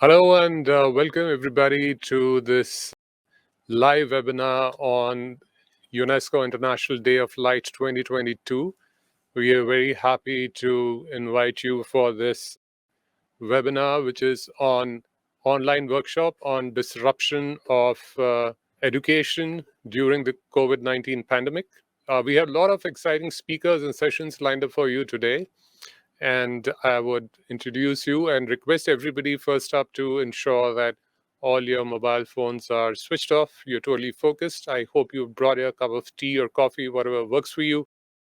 Hello and welcome everybody to this live webinar on UNESCO International Day of Light 2022. We are very happy to invite you for this webinar, which is on online workshop on disruption of education during the COVID-19 pandemic. We have a lot of exciting speakers and sessions lined up for you today. And I would introduce you and request everybody first up to ensure that all your mobile phones are switched off. You're totally focused. I hope you brought your cup of tea or coffee, whatever works for you.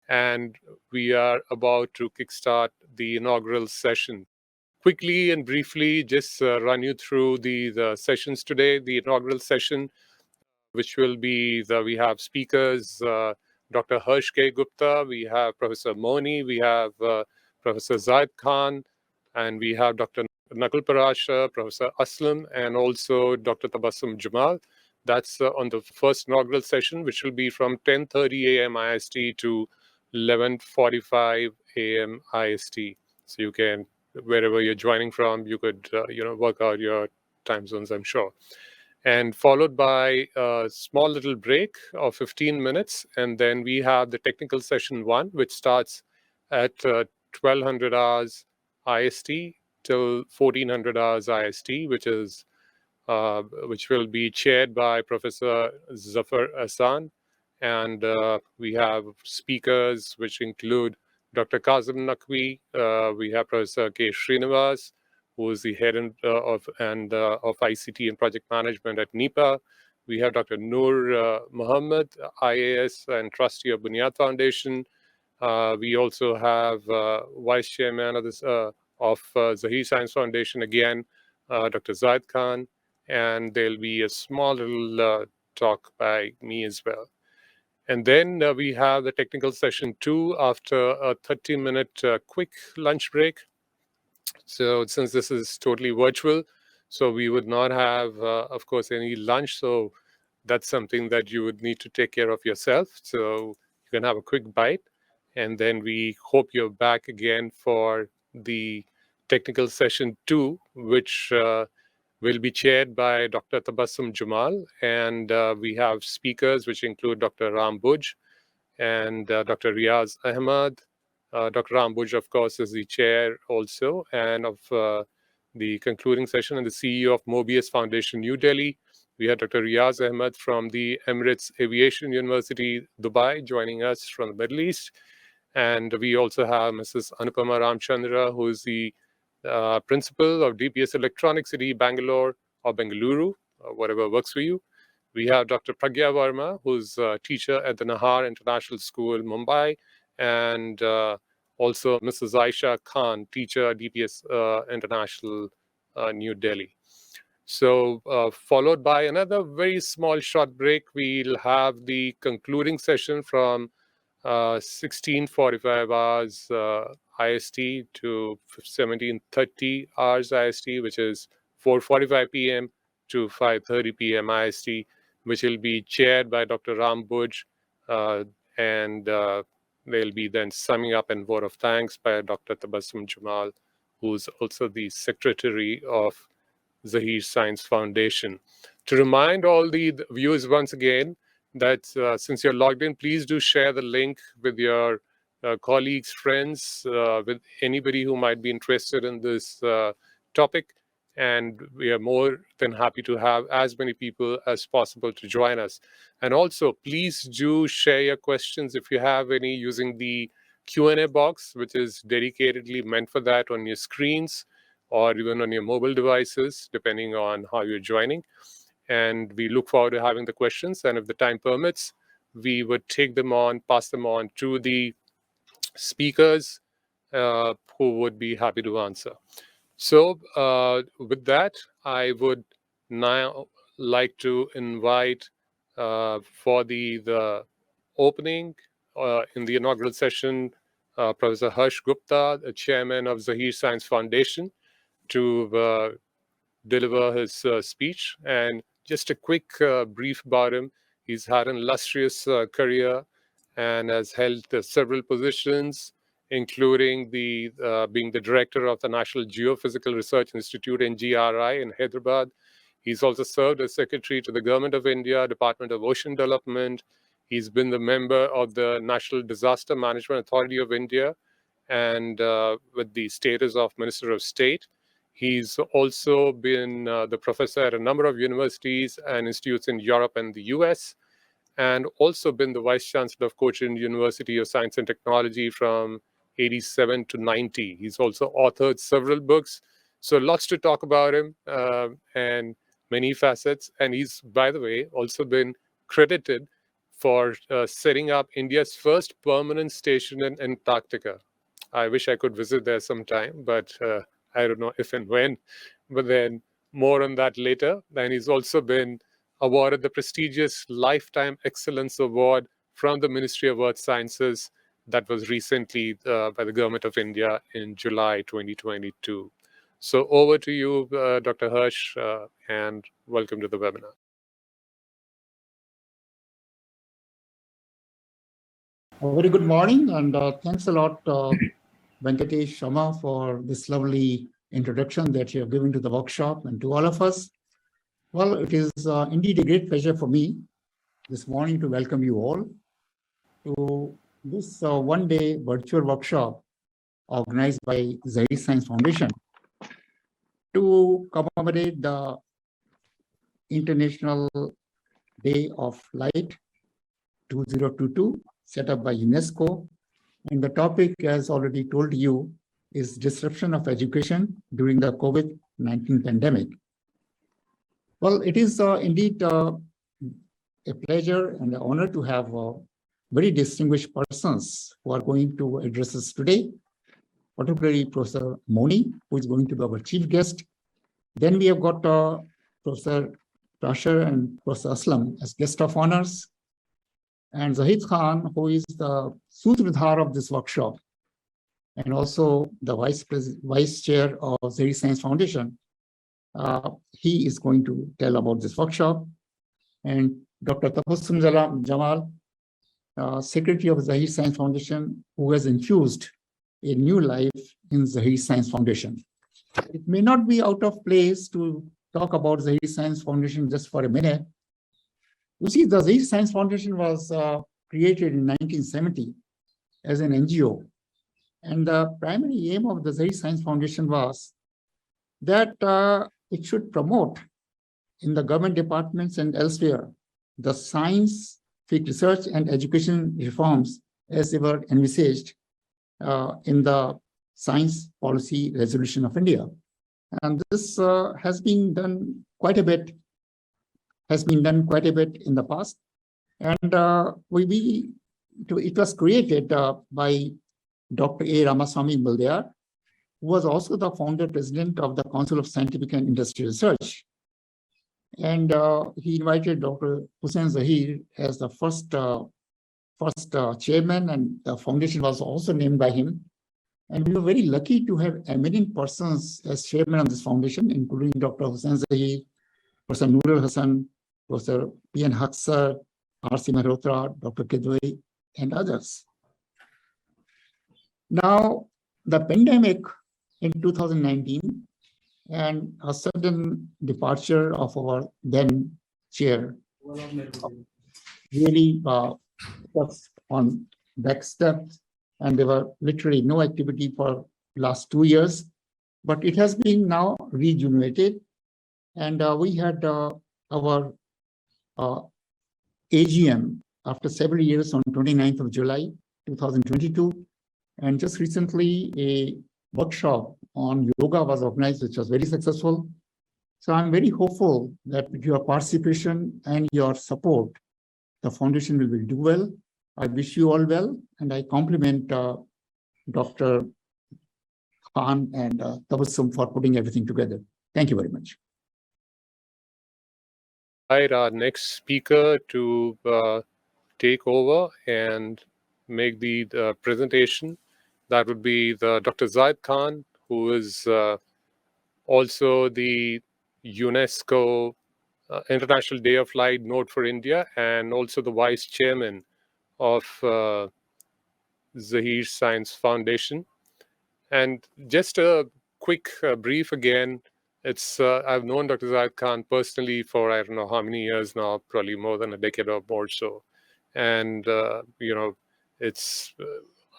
And we are about to kickstart the inaugural session. Quickly and briefly, just run you through the sessions today. The inaugural session, which will be we have speakers, Dr. Harsh K. Gupta, we have Professor Moni, we have Professor Zahid Khan, and we have Dr. Nakul Parashar, Professor Aslam, and also Dr. Tabassum Jamal. That's on the first inaugural session, which will be from 10:30 a.m. IST to 11:45 a.m. IST. So you can, wherever you're joining from, you could work out your time zones, I'm sure. And followed by a small little break of 15 minutes. And then we have the technical session 1, which starts at 1200 hours IST till 1400 hours IST, which will be chaired by Professor Zafar Ahsan. And we have speakers which include Dr. Kazim Naqvi, we have Professor K. Srinivas, who is the head of ICT and project management at NEPA. We have Dr. Noor Muhammad, IAS and trustee of Bunyad Foundation. We also have Vice Chairman of Zaheer Science Foundation, again, Dr. Zahid Khan, and there'll be a small little talk by me as well. And then we have the technical session 2 after a 30-minute quick lunch break. So since this is totally virtual, so we would not have, of course, any lunch. So that's something that you would need to take care of yourself. So you can have a quick bite. And then we hope you're back again for the technical session 2, which will be chaired by Dr. Tabassum Jamal. And we have speakers, which include Dr. Ram Buj and Dr. Riaz Ahmad. Dr. Ram Buj, of course, is the chair also, and of the concluding session, and the CEO of Mobius Foundation, New Delhi. We have Dr. Riaz Ahmad from the Emirates Aviation University, Dubai, joining us from the Middle East. And we also have Mrs. Anupama Ramchandra, who is the principal of DPS Electronic City, Bangalore or Bengaluru, whatever works for you. We have Dr. Pragya Verma, who's a teacher at the Nahar International School, Mumbai, and also Mrs. Aisha Khan, teacher, DPS International, New Delhi. So followed by another very small short break, we'll have the concluding session from 16:45 hours IST to 17:30 hours IST, which is 4:45 p.m. to 5:30 p.m. IST, which will be chaired by Dr. Ram Buj, and they'll be then summing up and vote of thanks by Dr. Tabassum Jamal, who's also the secretary of Zaheer Science Foundation. To remind all the viewers once again that since you're logged in, please do share the link with your colleagues, friends, with anybody who might be interested in this topic. And we are more than happy to have as many people as possible to join us. And also, please do share your questions if you have any using the Q&A box, which is dedicatedly meant for that on your screens or even on your mobile devices, depending on how you're joining. And we look forward to having the questions. And if the time permits, we would take them on, pass them on to the speakers who would be happy to answer. So with that, I would now like to invite for the opening in the inaugural session, Professor Harsh Gupta, the chairman of Zaheer Science Foundation, to deliver his speech. And just a quick brief about him. He's had an illustrious career and has held several positions including being the director of the National Geophysical Research Institute, NGRI, in Hyderabad. He's also served as secretary to the Government of India, Department of Ocean Development. He's been the member of the National Disaster Management Authority of India, and with the status of Minister of State. He's also been the professor at a number of universities and institutes in Europe and the US, and also been the Vice-Chancellor of Cochin University of Science and Technology from 87 to 90. He's also authored several books. So lots to talk about him and many facets. And he's, by the way, also been credited for setting up India's first permanent station in Antarctica. I wish I could visit there sometime, but I don't know if and when. But then more on that later. And he's also been awarded the prestigious Lifetime Excellence Award from the Ministry of Earth Sciences that was recently by the Government of India in July 2022. So over to you, Dr. Harsh, and welcome to the webinar. A very good morning, and thanks a lot, Venkatesh Sharma, for this lovely introduction that you have given to the workshop and to all of us. Well, it is indeed a great pleasure for me this morning to welcome you all to this one-day virtual workshop organized by Zahid Science Foundation to commemorate the International Day of Light 2022 set up by UNESCO. And the topic, as already told you, is disruption of education during the COVID-19 pandemic. Well, it is indeed a pleasure and an honor to have very distinguished persons who are going to address us today, particularly Professor Moni, who is going to be our chief guest. Then we have got Professor Parashar and Professor Aslam as guest of honors, and Zahid Khan, who is the Sutradhar of this workshop, and also the Vice Chair of Zahid Science Foundation. He is going to tell about this workshop. And Dr. Tabassum Jamal, Secretary of Zahid Science Foundation, who has infused a new life in Zahid Science Foundation. It may not be out of place to talk about Zahid Science Foundation just for a minute. You see, the Zahid Science Foundation was created in 1970 as an NGO. And the primary aim of the Zahid Science Foundation was that it should promote in the government departments and elsewhere the scientific research and education reforms as they were envisaged in the Science Policy Resolution of India. And this has been done quite a bit in the past. And it was created by Dr. A. Ramaswamy Baldeyar, who was also the founder president of the Council of Scientific and Industrial Research. And he invited Dr. Hussain Zaheer as the first chairman, and the foundation was also named by him. And we were very lucky to have eminent persons as chairman of this foundation, including Dr. Hussain Zaheer, Professor Noor Hassan, Professor P.N. Haksar, R.C. Mehrotra, Dr. Kidwai, and others. Now, the pandemic in 2019 and a sudden departure of our then chair really was on back steps, and there were literally no activity for last 2 years, but it has been now rejuvenated. And we had our AGM after several years on 29th of July, 2022. And just recently, a workshop on yoga was organized, which was very successful. So I'm very hopeful that with your participation and your support, the foundation will do well. I wish you all well, and I compliment Dr. Khan and Tabassum for putting everything together. Thank you very much. Right, our next speaker to take over and make the presentation, that would be Dr. Zahid Khan, who is also the UNESCO International Day of Light Note for India, and also the Vice Chairman of Zaheer Science Foundation. And just a quick brief again, I've known Dr. Zahid Khan personally for I don't know how many years now, probably more than a decade or more so. And, it's,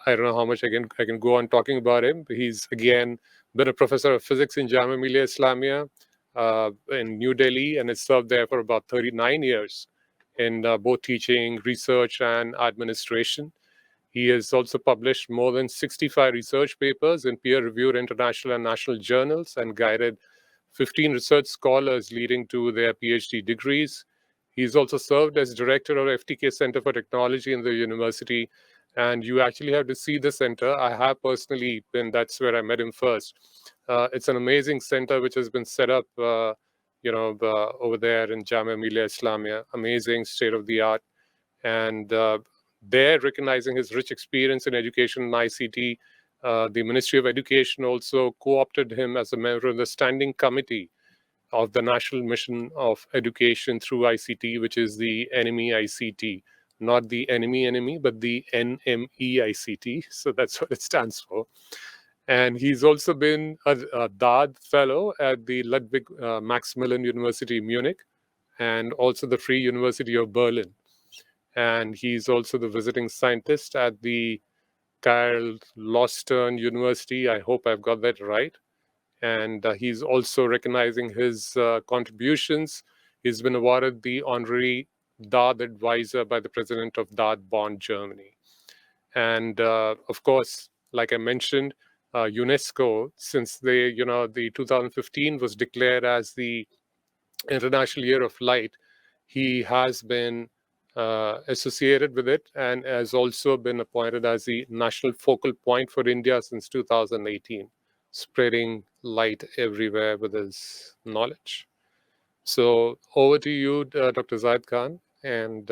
I don't know how much I can go on talking about him. He's, again, been a professor of physics in Jamia Millia Islamia in New Delhi, and has served there for about 39 years in both teaching, research, and administration. He has also published more than 65 research papers in peer-reviewed international and national journals, and guided 15 research scholars leading to their PhD degrees. He's also served as director of FTK Center for Technology in the university. And you actually have to see the center. I have personally been, that's where I met him first. It's an amazing center which has been set up, over there in Jamia Millia Islamia. Amazing, state of the art. And there, recognizing his rich experience in education and ICT, the Ministry of Education also co-opted him as a member of the Standing Committee of the National Mission of Education through ICT, which is the NME ICT, not the enemy, but the NME ICT. So that's what it stands for. And he's also been a DAD fellow at the Ludwig Maximilian University, Munich, and also the Free University of Berlin. And he's also the visiting scientist at the Karl Lostern University. I hope I've got that right. And he's also recognizing his contributions. He's been awarded the honorary DAD advisor by the president of DAD Bonn, Germany. And of course, like I mentioned, UNESCO, since the 2015 was declared as the International Year of Light, he has been associated with it, and has also been appointed as the national focal point for India since 2018, spreading light everywhere with his knowledge. So over to you, Dr. Zahid Khan, and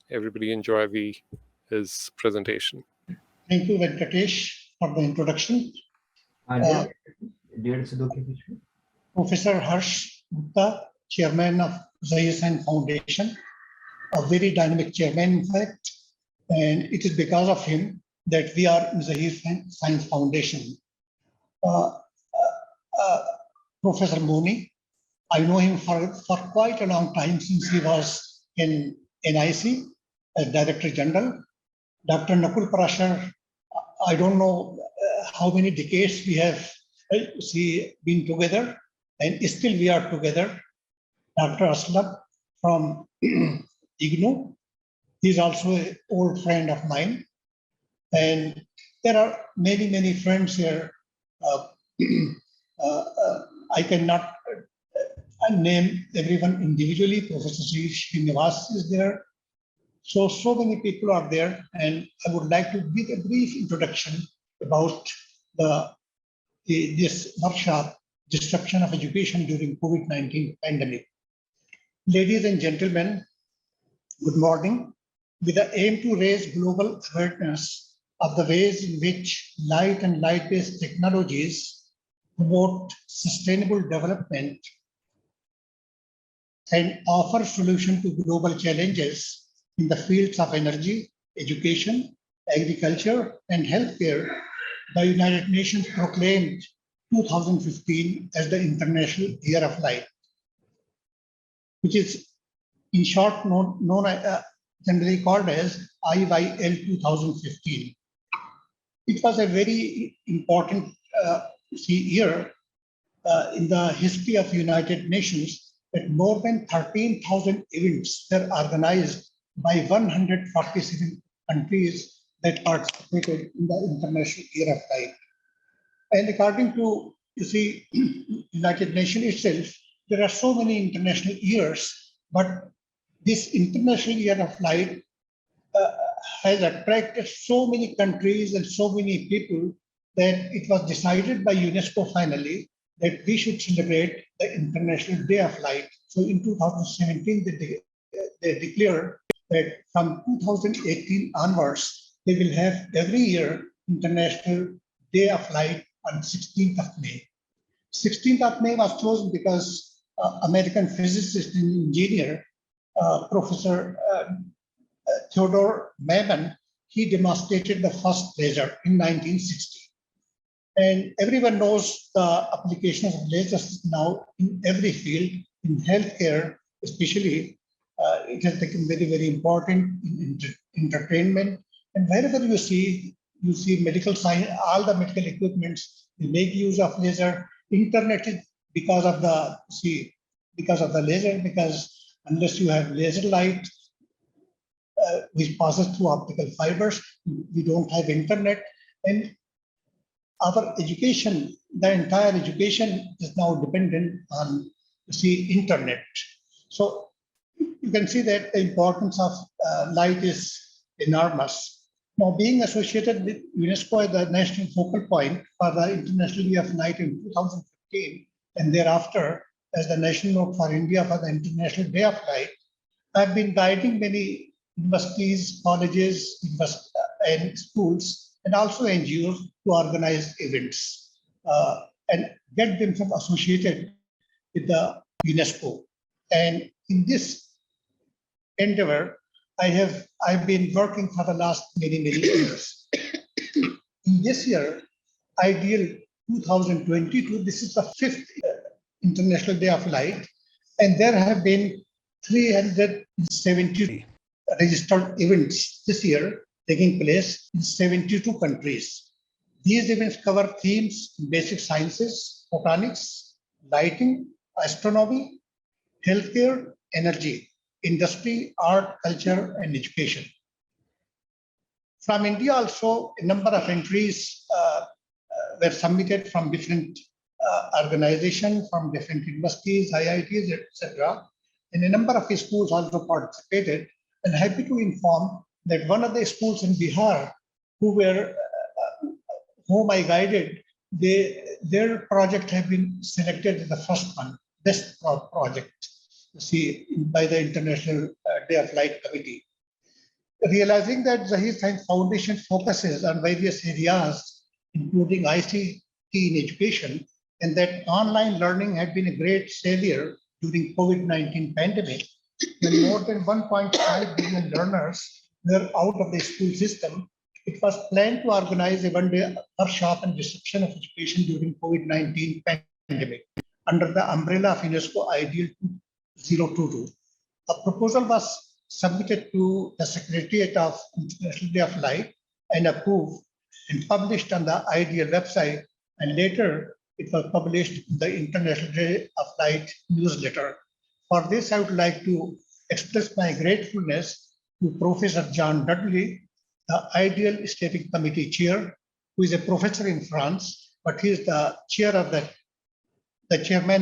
everybody enjoy his presentation. Thank you, Venkatesh, for the introduction. Professor Harsh Gupta, Chairman of Zaheer Science Foundation, a very dynamic chairman, in fact, and it is because of him that we are in Zaheer Science Foundation. Professor Moni, I know him for quite a long time, since he was in NIC as Director General. Dr. Nakul Parashar, I don't know how many decades we have been together, and still we are together. Dr. Aslam from IGNOU, he's also an old friend of mine. And there are many, many friends here. I cannot name everyone individually. Professor Srinivas is there. So many people are there, and I would like to give a brief introduction about this workshop, Disruption of Education during COVID-19 pandemic. Ladies and gentlemen, good morning. With the aim to raise global awareness of the ways in which light and light-based technologies promote sustainable development and offer solutions to global challenges in the fields of energy, education, agriculture, and healthcare, the United Nations proclaimed 2015 as the International Year of Light, which is in short generally called as IYL 2015. It was a very important year in the history of United Nations, that more than 13,000 events were organized by 147 countries that participated in the International Year of Light. And according to, United Nations itself, there are so many international years, but this International Year of Light has attracted so many countries and so many people that it was decided by UNESCO finally that we should celebrate the International Day of Light. So in 2017, they declared that from 2018 onwards, they will have every year International Day of Light on 16th of May. 16th of May was chosen because American physicist and engineer, Professor Theodore Mammon, he demonstrated the first laser in 1960. And everyone knows the applications of lasers now in every field, in healthcare especially. It has become very, very important in entertainment. And wherever you see medical science, all the medical equipments, they make use of laser. Internet is because of the laser, because unless you have laser light, which passes through optical fibers, we don't have internet. And our education, the entire education is now dependent on internet. So you can see that the importance of light is enormous. Now, being associated with UNESCO as the national focal point for the International Day of Light in 2015, and thereafter as the national note for India for the International Day of Light, I've been guiding many universities, colleges, and schools, and also NGOs to organize events and get themselves associated with the UNESCO. And in this endeavor, I've been working for the last many years. In this year, IDL 2022, this is the 5th International Day of Light, and there have been 370 registered events this year taking place in 72 countries. These events cover themes in basic sciences, photonics, lighting, astronomy, healthcare, energy, industry, art, culture, and education. From India also, a number of entries were submitted from different organizations, from different universities, IITs, etc. And a number of schools also participated. And happy to inform that one of the schools in Bihar whom I guided, their project have been selected as the first one, best project, by the International Day of Light Committee. Realizing that Zahid Science Foundation focuses on various areas, including ICT in education, and that online learning had been a great savior during COVID-19 pandemic, when more than 1.5 billion learners were out of the school system, it was planned to organize a one-day workshop and reception of education during COVID-19 pandemic under the umbrella of UNESCO-IDL 2022. A proposal was submitted to the Secretariat of International Day of Light and approved and published on the IDL website, and later it was published in the International Day of Light newsletter. For this, I would like to express my gratefulness to Professor John Dudley, the IDL Steering Committee Chair, who is a professor in France, but he is the chairman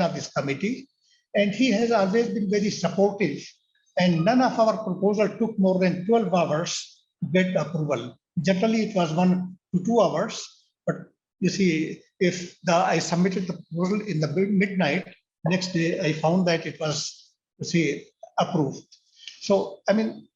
of this committee, and he has always been very supportive. And none of our proposal took more than 12 hours to get approval. Generally, it was 1 to 2 hours, but you see, if I submitted the proposal in the midnight, next day I found that it was, approved. So, I mean,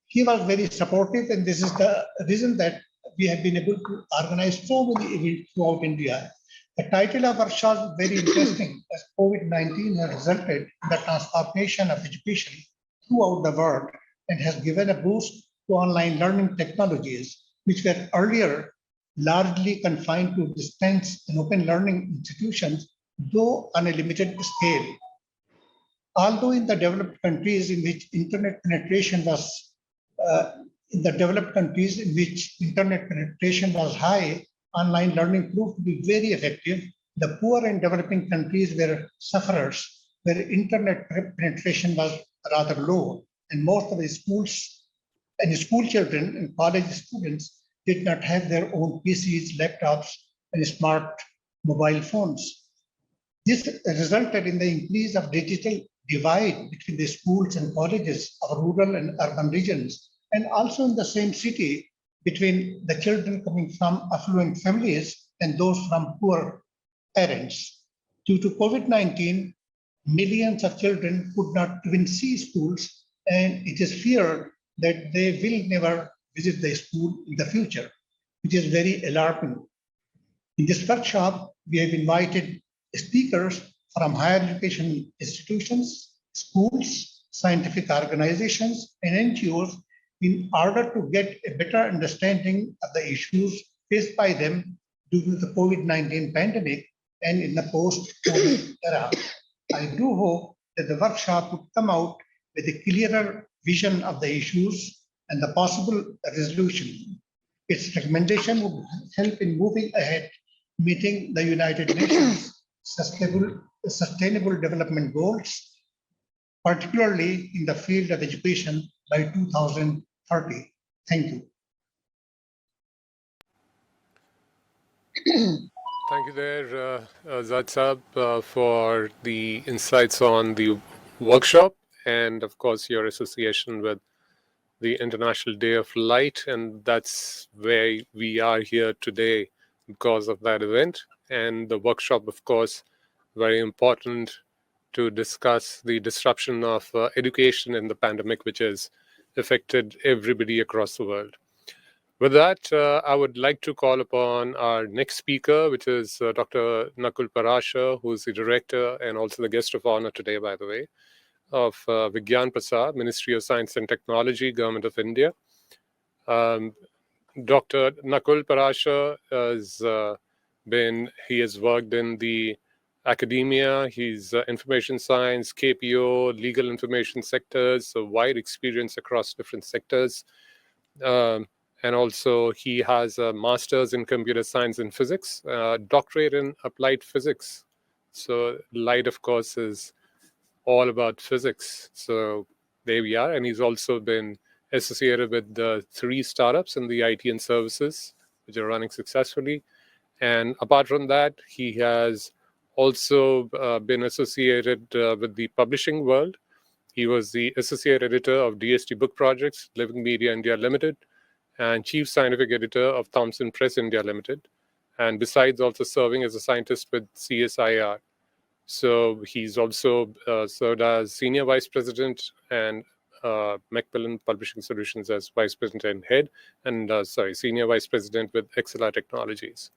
he was very supportive, and this is the reason that we have been able to organize so many events throughout India. The title of our show is very interesting, as COVID-19 has resulted in the transformation of education throughout the world and has given a boost to online learning technologies, which were earlier largely confined to distance and open learning institutions, though on a limited scale. Although in the developed countries in which internet penetration was high, online learning proved to be very effective. The poor and developing countries were sufferers, where internet penetration was rather low, and most of the schools and school children and college students did not have their own PCs, laptops, and smart mobile phones. This resulted in the increase of digital divide between the schools and colleges of rural and urban regions, and also in the same city between the children coming from affluent families and those from poor parents. Due to COVID-19, millions of children could not even see schools, and it is feared that they will never visit the school in the future, which is very alarming. In this workshop, we have invited speakers from higher education institutions, schools, scientific organizations, and NGOs, in order to get a better understanding of the issues faced by them due to the COVID-19 pandemic and in the post-COVID era. I do hope that the workshop would come out with a clearer vision of the issues and the possible resolution. Its recommendation would help in moving ahead, meeting the United Nations Sustainable Development Goals, particularly in the field of education by 2030. Thank you. Thank you there, Zahid Saab, for the insights on the workshop and, of course, your association with the International Day of Light. And that's where we are here today because of that event. And the workshop, of course, very important to discuss the disruption of education in the pandemic, which has affected everybody across the world. With that, I would like to call upon our next speaker, which is Dr. Nakul Parashar, who is the director and also the guest of honor today, by the way, of Vigyan Prasar, Ministry of Science and Technology, Government of India. Dr. Nakul Parashar he has worked in the academia. He's information science, KPO, legal information sectors, a wide experience across different sectors. And also he has a master's in computer science and physics, doctorate in applied physics. So light, of course, is all about physics. So there we are. And he's also been associated with the 3 startups in the IT and services, which are running successfully. And apart from that, he has also been associated with the publishing world. He was the associate editor of DST Book Projects, Living Media India Limited, and chief scientific editor of Thomson Press India Limited. And besides also serving as a scientist with CSIR. So he's also served as senior vice president and Macmillan Publishing Solutions as vice president and head, and senior vice president with XLR Technologies.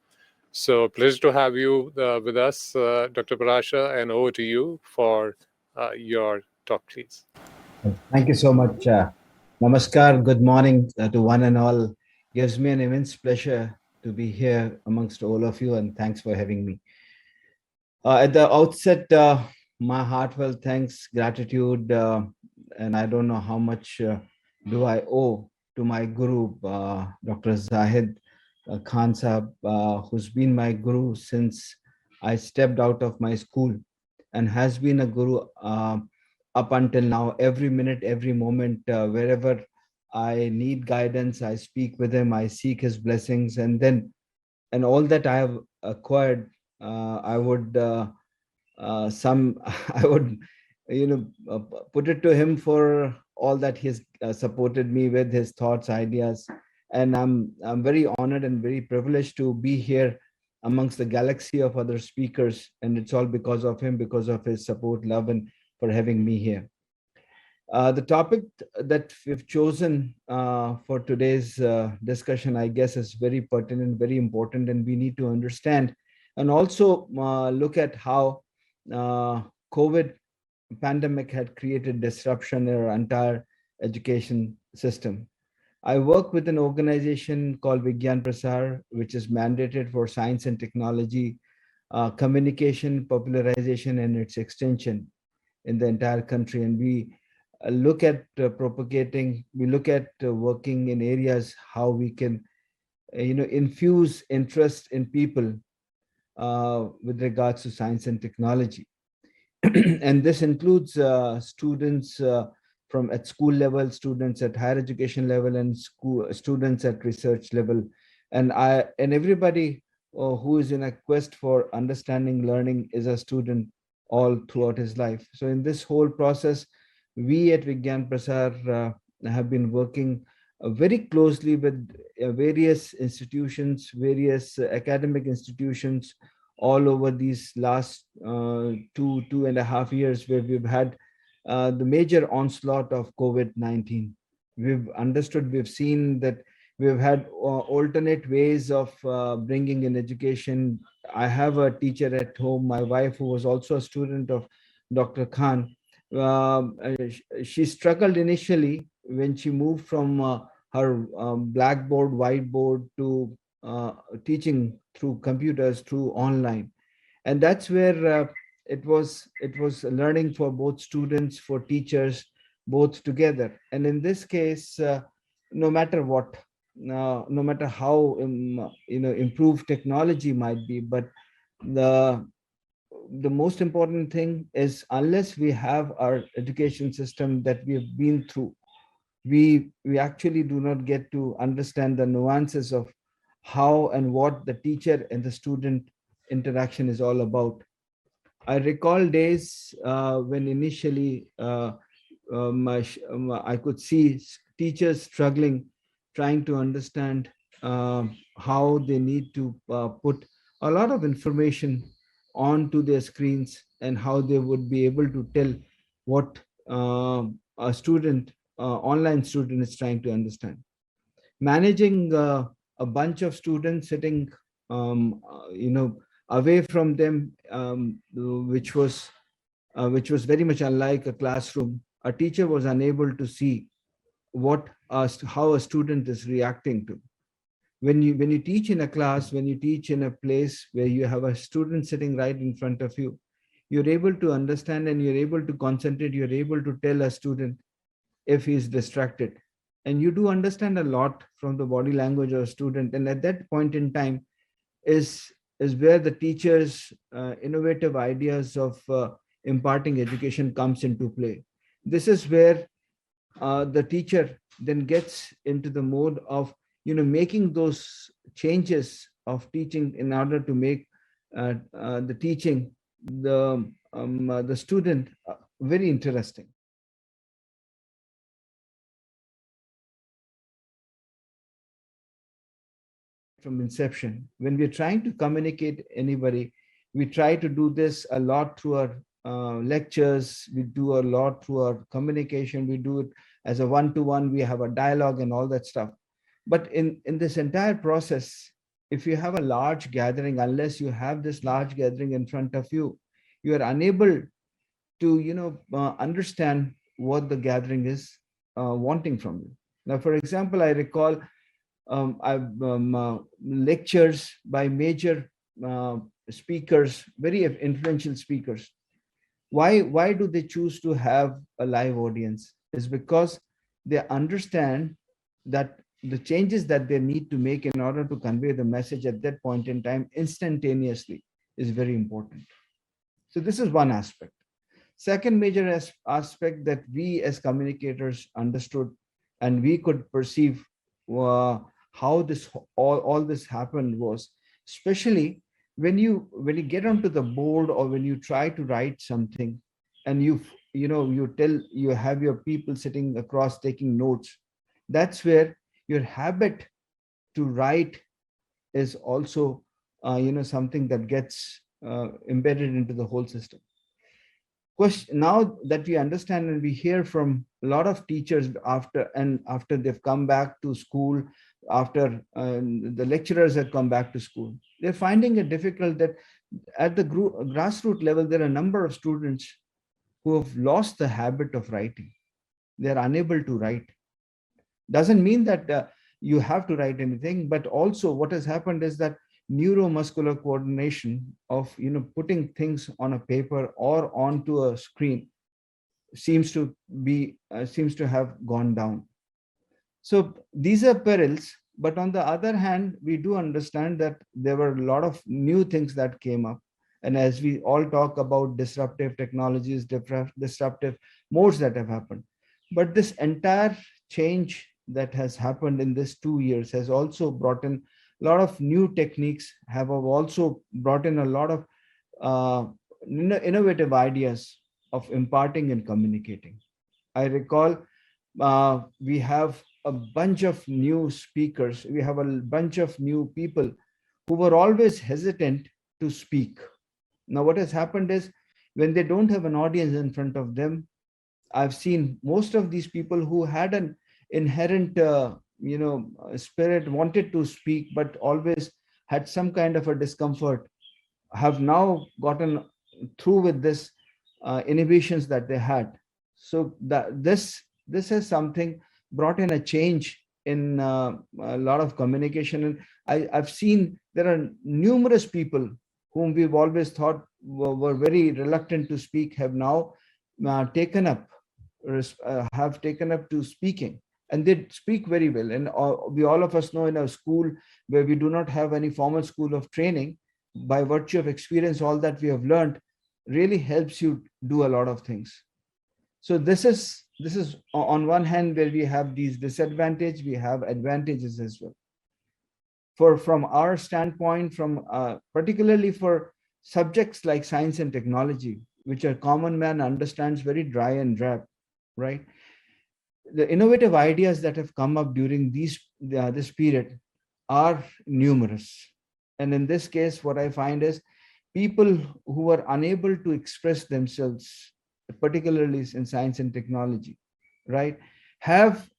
So pleasure to have you with us, Dr. Parashar, and over to you for your talk, please. Thank you so much. Namaskar, good morning to one and all. Gives me an immense pleasure to be here amongst all of you, and thanks for having me. At the outset, my heartfelt thanks, gratitude, and I don't know how much do I owe to my guru, Dr. Zahid Khan Sahab, who's been my guru since I stepped out of my school and has been a guru up until now. Every minute, every moment, wherever I need guidance, I speak with him, I seek his blessings, and all that I have acquired, I would put it to him for all that he has supported me with, his thoughts, ideas. And I'm very honored and very privileged to be here amongst the galaxy of other speakers. And it's all because of him, because of his support, love, and for having me here. The topic that we've chosen for today's discussion, I guess, is very pertinent, very important, and we need to understand and also look at how COVID pandemic had created disruption in our entire education system. I work with an organization called Vigyan Prasar, which is mandated for science and technology, communication, popularization, and its extension in the entire country. And we look at propagating, we look at working in areas how we can, infuse interest in people with regards to science and technology. And this includes students from at school level, students at higher education level, and students at research level, and everybody who is in a quest for understanding, learning, is a student all throughout his life. So in this whole process, we at Vigyan Prasar have been working very closely with various institutions, various academic institutions all over these last 2.5 years, where we've had the major onslaught of COVID-19. We've understood, we've seen that we've had alternate ways of bringing in education. I have a teacher at home, my wife, who was also a student of Dr. Khan. She struggled initially when she moved from her blackboard, whiteboard to teaching through computers, through online. And that's where it was learning for both students, for teachers, both together. And in this case, no matter what, no matter how improved technology might be, but the most important thing is, unless we have our education system that we have been through, we actually do not get to understand the nuances of how and what the teacher and the student interaction is all about. I recall days when initially I could see teachers struggling, trying to understand how they need to put a lot of information onto their screens, and how they would be able to tell what a student, online student, is trying to understand. Managing a bunch of students sitting, away from them, which was very much unlike a classroom. A teacher was unable to see how a student is reacting to. When you teach in a class, when you teach in a place where you have a student sitting right in front of you, you're able to understand and you're able to concentrate. You're able to tell a student if he's distracted, and you do understand a lot from the body language of a student. And at that point in time is where the teacher's innovative ideas of imparting education comes into play. This is where the teacher then gets into the mode of making those changes of teaching in order to make the teaching, the student, very interesting. From inception, when we're trying to communicate anybody, we try to do this a lot through our lectures. We do a lot through our communication. We do it as a one-to-one. We have a dialogue and all that stuff. But in this entire process, if you have a large gathering, unless you have this large gathering in front of you, you are unable to understand what the gathering is wanting from you. Now, for example, I recall lectures by major speakers, very influential speakers. Why do they choose to have a live audience? Is because they understand that the changes that they need to make in order to convey the message at that point in time instantaneously is very important. So this is one aspect. Second major aspect that we as communicators understood and we could perceive how this all this happened was, especially when you get onto the board, or when you try to write something, and you have your people sitting across taking notes. That's where your habit to write is also something that gets embedded into the whole system. Now that we understand and we hear from a lot of teachers after they've come back to school, after the lecturers have come back to school, they're finding it difficult that at the grassroots level, there are a number of students who have lost the habit of writing. They're unable to write. Doesn't mean that you have to write anything, but also what has happened is that neuromuscular coordination of putting things on a paper or onto a screen seems to have gone down. So these are perils, but on the other hand, we do understand that there were a lot of new things that came up. And as we all talk about disruptive technologies, disruptive modes that have happened, but this entire change that has happened in this 2 years has also brought in a lot of new techniques, have also brought in a lot of innovative ideas of imparting and communicating. I recall we have a bunch of new speakers. We have a bunch of new people who were always hesitant to speak. Now, what has happened is, when they don't have an audience in front of them, I've seen most of these people who had an inherent spirit, wanted to speak, but always had some kind of a discomfort, have now gotten through with this inhibitions that they had. So this is something brought in a change in a lot of communication. And I've seen there are numerous people whom we've always thought were very reluctant to speak have now taken up to speaking, and they speak very well. And we all of us know in our school, where we do not have any formal school of training, by virtue of experience, all that we have learned really helps you do a lot of things. So this is on one hand where we have these disadvantages, we have advantages as well. From our standpoint, particularly for subjects like science and technology, which a common man understands very dry and drab, right? The innovative ideas that have come up during this period are numerous. And in this case, what I find is people who are unable to express themselves, particularly in science and technology, right, have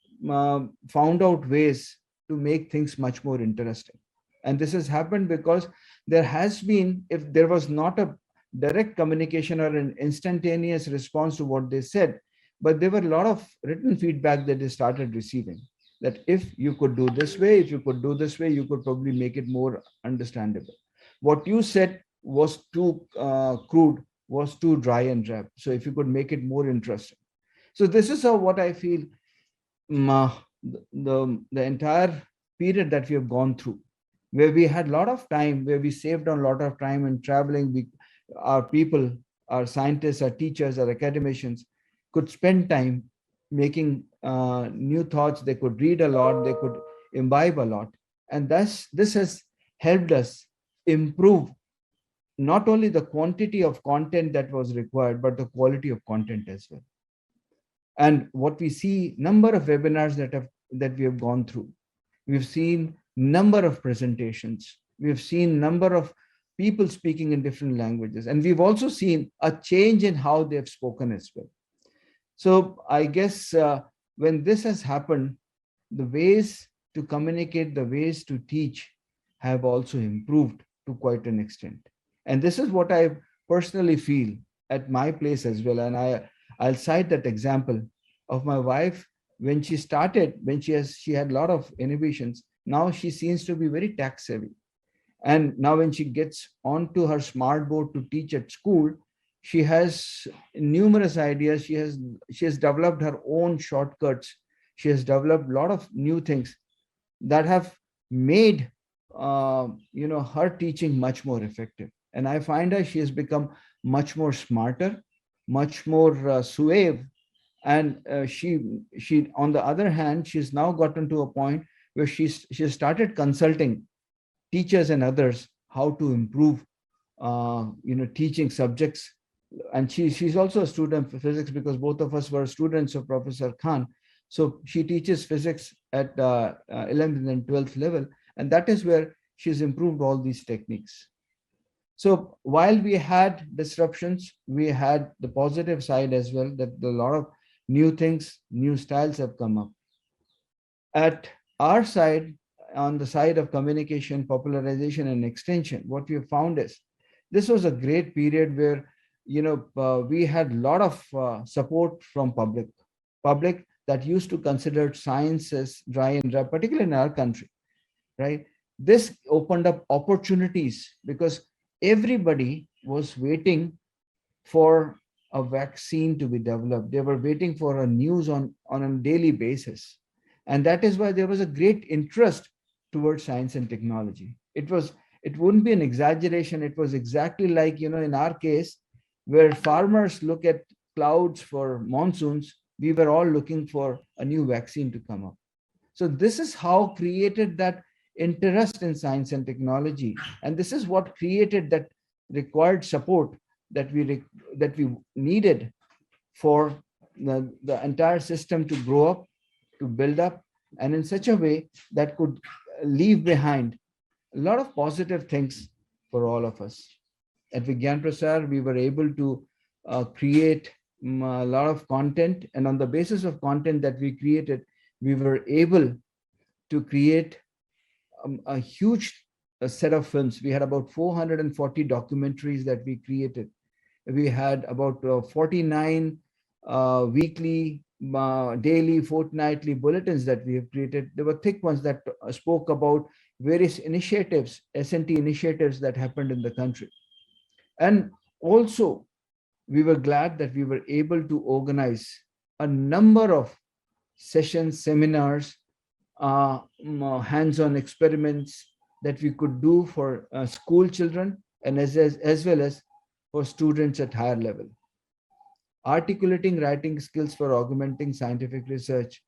found out ways to make things much more interesting. And this has happened because there has been, if there was not a direct communication or an instantaneous response to what they said, but there were a lot of written feedback that they started receiving, that if you could do this way, if you could do this way, you could probably make it more understandable. What you said was too crude, was too dry and drab. So if you could make it more interesting. So this is what I feel the entire period that we have gone through, where we had a lot of time, where we saved on a lot of time in traveling. Our people, our scientists, our teachers, our academicians could spend time making new thoughts. They could read a lot, they could imbibe a lot. And this has helped us improve not only the quantity of content that was required, but the quality of content as well. And what we see, number of webinars that we have gone through, we've seen number of presentations, we've seen number of people speaking in different languages, and we've also seen a change in how they've spoken as well. So I guess when this has happened, the ways to communicate, the ways to teach have also improved to quite an extent. And this is what I personally feel at my place as well. And I'll cite that example of my wife. When she started, she had a lot of innovations. Now she seems to be very tech savvy. And now when she gets onto her smart board to teach at school, she has numerous ideas. She has developed her own shortcuts. She has developed a lot of new things that have made her teaching much more effective. And I find her, she has become much more smarter, much more suave. And she on the other hand, she's now gotten to a point where she started consulting teachers and others how to improve teaching subjects. And she's also a student of physics, because both of us were students of Professor Khan. So she teaches physics at 11th and 12th level, and that is where she's improved all these techniques. So while we had disruptions, we had the positive side as well, that a lot of new things, new styles have come up. At our side, on the side of communication, popularization, and extension, what we have found is this was a great period where we had a lot of support from public that used to consider science as dry and dry, particularly in our country, right? This opened up opportunities because everybody was waiting for a vaccine to be developed. They were waiting for a news on a daily basis. And that is why there was a great interest towards science and technology. It wouldn't be an exaggeration. It was exactly like, in our case, where farmers look at clouds for monsoons, we were all looking for a new vaccine to come up. So this is how created that interest in science and technology. And this is what created that required support that we needed for the entire system to grow up, to build up, and in such a way that could leave behind a lot of positive things for all of us. At Vigyan Prasar, we were able to create a lot of content, and on the basis of content that we created, we were able to create a huge set of films. We had about 440 documentaries that we created. We had about 49 weekly daily, fortnightly bulletins that we have created. There were thick ones that spoke about various initiatives, S&T initiatives that happened in the country. And also, we were glad that we were able to organize a number of sessions, seminars, hands-on experiments that we could do for school children and as well as for students at higher level. Articulating writing skills for augmenting scientific research,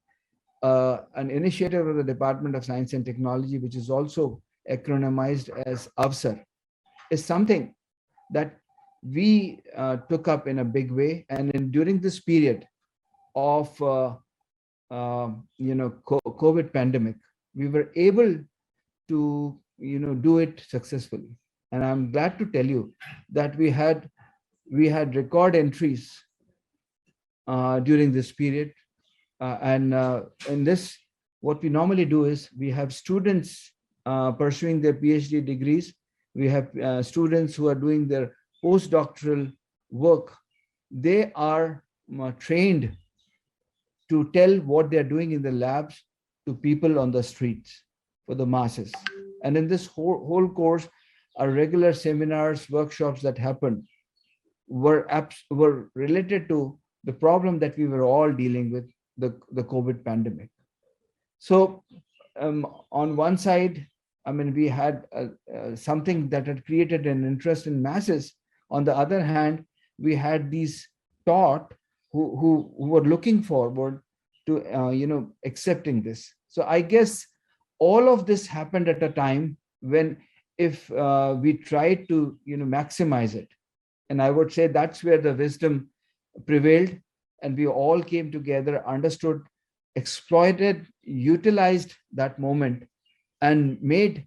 an initiative of the Department of Science and Technology, which is also acronymized as AVSAR, is something that we took up in a big way. And during this period of COVID pandemic, we were able to do it successfully. And I'm glad to tell you that we had record entries during this period. In this, what we normally do is we have students pursuing their PhD degrees. We have students who are doing their postdoctoral work. They are trained to tell what they're doing in the labs to people on the streets for the masses. And in this whole course, our regular seminars, workshops that happened were related to the problem that we were all dealing with, the COVID pandemic. So on one side, I mean, we had something that had created an interest in masses. On the other hand, we had these taught who were looking forward to accepting this. So I guess all of this happened at a time when, if we tried to maximize it, and I would say that's where the wisdom prevailed, and we all came together, understood, exploited, utilized that moment, and made,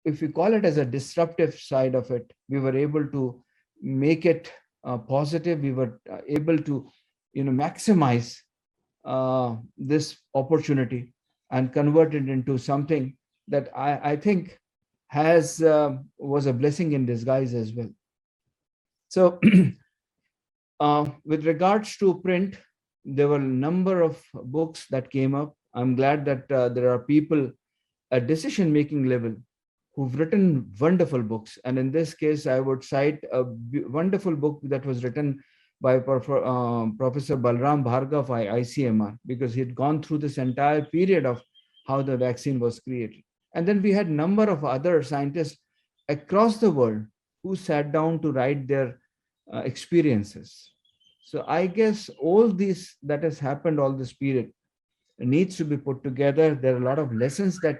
if we call it as a disruptive side of it, we were able to make it positive. We were able to maximize this opportunity and convert it into something that I think was a blessing in disguise as well. So with regards to print, there were a number of books that came up. I'm glad that there are people at decision-making level who've written wonderful books. And in this case, I would cite a wonderful book that was written by Professor Balram Bhargav, ICMR, because he had gone through this entire period of how the vaccine was created. And then we had a number of other scientists across the world who sat down to write their experiences. So I guess all this that has happened all this period needs to be put together. There are a lot of lessons that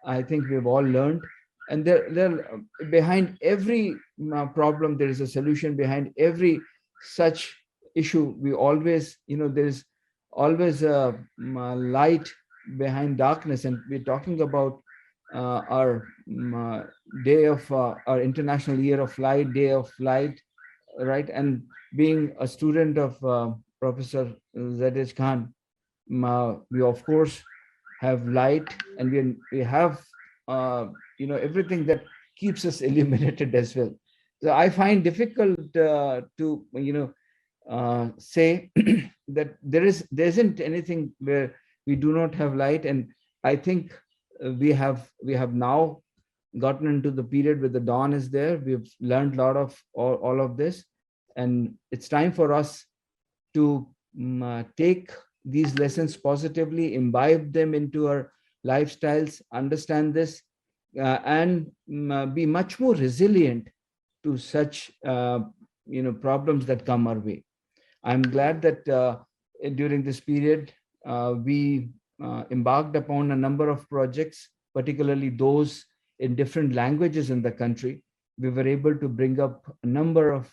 I think we've all learned. And there behind every problem, there is a solution. Behind every such issue, we always, there's always a light behind darkness. And we're talking about our day of our International Year of Light, Day of Light, right? And being a student of Professor Zahid Khan, we of course have light, and we have everything that keeps us illuminated as well. So I find difficult to say that there isn't anything where we do not have light. And I think we have now gotten into the period where the dawn is there. We've learned a lot of all of this, and it's time for us to take these lessons positively, imbibe them into our lifestyles, understand this, and be much more resilient to such problems that come our way. I'm glad that during this period we embarked upon a number of projects, particularly those in different languages in the country. We were able to bring up a number of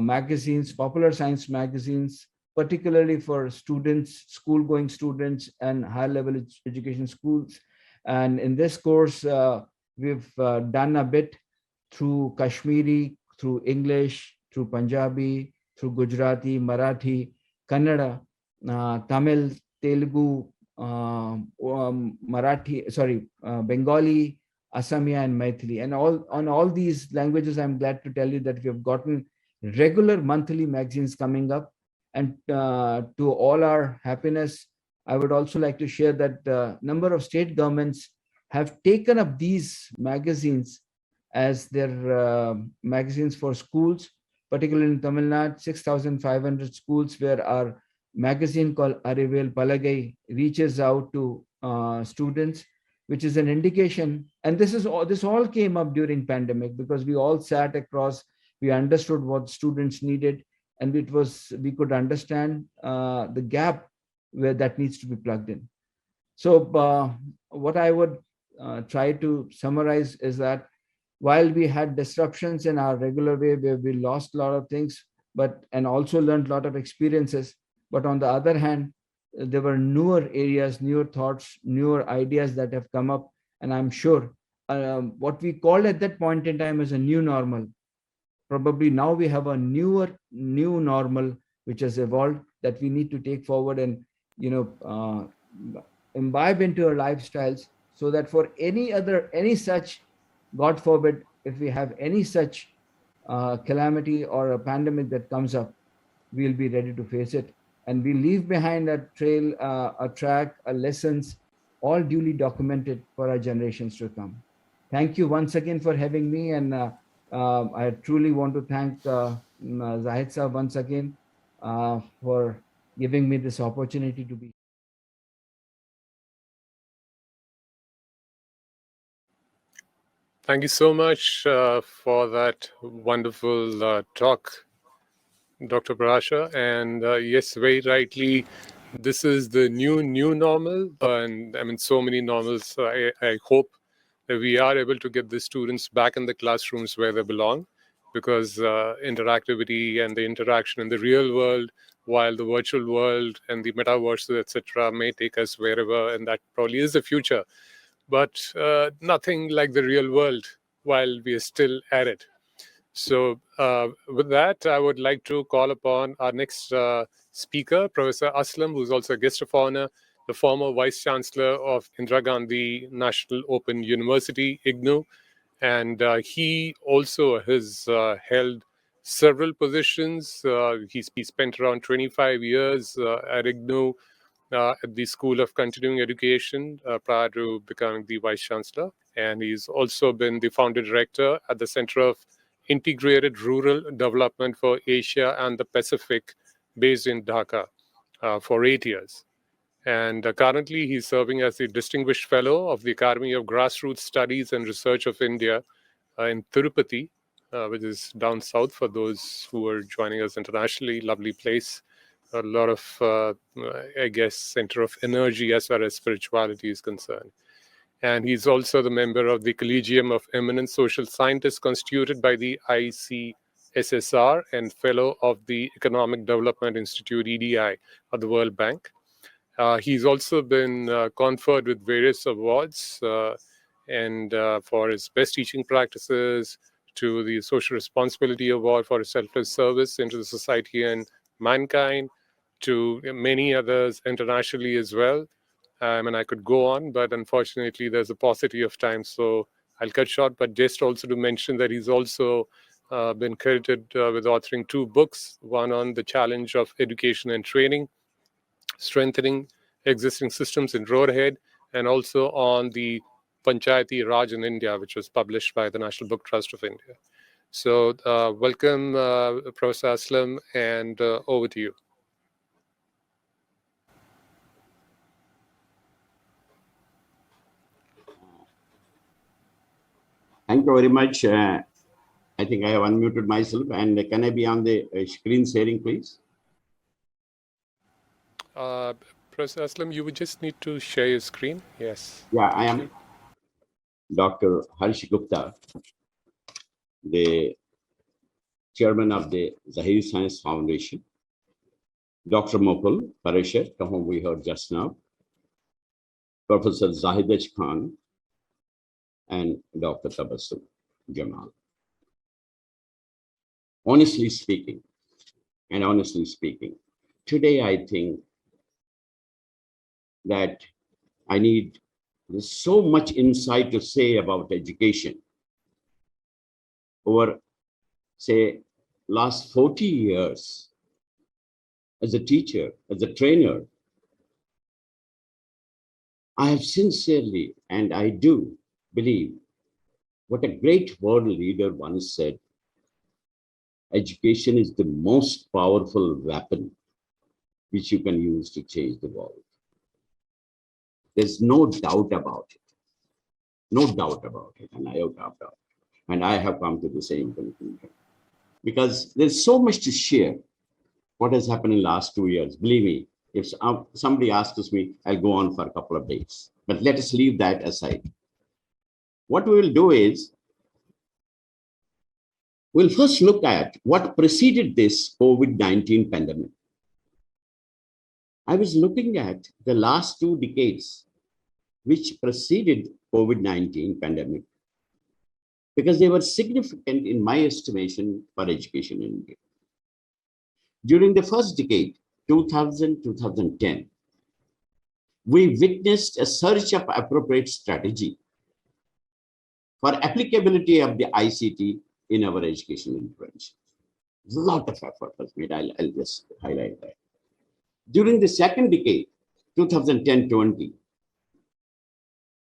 magazines, popular science magazines, particularly for students, school-going students, and higher-level education schools. And in this course, we've done a bit through Kashmiri, through English, through Punjabi, through Gujarati, Marathi, Kannada, Tamil, Telugu, Bengali, Assamia, and Maithili. And on all these languages, I'm glad to tell you that we have gotten regular monthly magazines coming up. And to all our happiness, I would also like to share that a number of state governments have taken up these magazines as their magazines for schools, particularly in Tamil Nadu, 6,500 schools where our magazine called Arivel Palagai reaches out to students, which is an indication. And this all came up during pandemic because we all sat across, we understood what students needed, and we could understand the gap where that needs to be plugged in. So what I would try to summarize is that while we had disruptions in our regular way where we lost a lot of things, and also learned a lot of experiences, but on the other hand, there were newer areas, newer thoughts, newer ideas that have come up. And I'm sure what we called at that point in time as a new normal, probably now we have a new normal which has evolved that we need to take forward and imbibe into our lifestyles, so that for any such, God forbid, if we have any such calamity or a pandemic that comes up, we'll be ready to face it, and we leave behind a trail, a track, lessons, all duly documented for our generations to come. Thank you once again for having me, and I truly want to thank Zahid sir once again for giving me this opportunity to be. Thank you so much for that wonderful talk, Dr. Parashar. And yes, very rightly, this is the new normal. And I mean, so many normals. I hope that we are able to get the students back in the classrooms where they belong, because interactivity and the interaction in the real world, while the virtual world and the metaverse, etc., may take us wherever, and that probably is the future. But nothing like the real world while we are still at it. So with that, I would like to call upon our next speaker, Professor Aslam, who's also a guest of honor, the former Vice-Chancellor of Indira Gandhi National Open University, IGNOU. And he also has held several positions. He spent around 25 years at IGNOU, at the School of Continuing Education prior to becoming the Vice-Chancellor. And he's also been the founder director at the Center of Integrated Rural Development for Asia and the Pacific, based in Dhaka, for 8 years. And currently he's serving as the Distinguished Fellow of the Academy of Grassroots Studies and Research of India in Tirupati, which is down south for those who are joining us internationally. Lovely place. A lot of, I guess, center of energy as far as spirituality is concerned. And he's also the member of the Collegium of Eminent Social Scientists constituted by the ICSSR and fellow of the Economic Development Institute, EDI, of the World Bank. He's also been conferred with various awards and for his best teaching practices, to the Social Responsibility Award for his selfless service into the society and mankind, to many others internationally as well. And I could go on, but unfortunately there's a paucity of time, so I'll cut short. But just also to mention that he's also been credited with authoring 2 books, one on the challenge of education and training, strengthening existing systems in roadhead, and also on the Panchayati Raj in India, which was published by the National Book Trust of India. So welcome, Professor Aslam, and over to you. Thank you very much. I think I have unmuted myself. And can I be on the screen sharing, please? Professor Aslam, you would just need to share your screen. Yes. Yeah, I am Dr. Harsh Gupta, the chairman of the Zaheer Science Foundation, Dr. Nakul, Parashar, from whom we heard just now, Professor Zahid Khan, and Dr. Tabassum Jamal. Honestly speaking, today I think that there's so much insight to say about education. Over, say, last 40 years, as a teacher, as a trainer, I have sincerely, and I do believe, what a great world leader once said, education is the most powerful weapon which you can use to change the world. There's no doubt about it. No doubt about it, and I have come to the same conclusion. Because there's so much to share what has happened in the last 2 years. Believe me, if somebody asks me, I'll go on for a couple of days. But let us leave that aside. What we will do is, we'll first look at what preceded this COVID-19 pandemic. I was looking at the last 2 decades, which preceded COVID-19 pandemic, because they were significant in my estimation for education in India. During the first decade, 2000-2010, we witnessed a search of appropriate strategy for applicability of the ICT in our education intervention. A lot of effort was made. I'll just highlight that. During the second decade, 2010-20,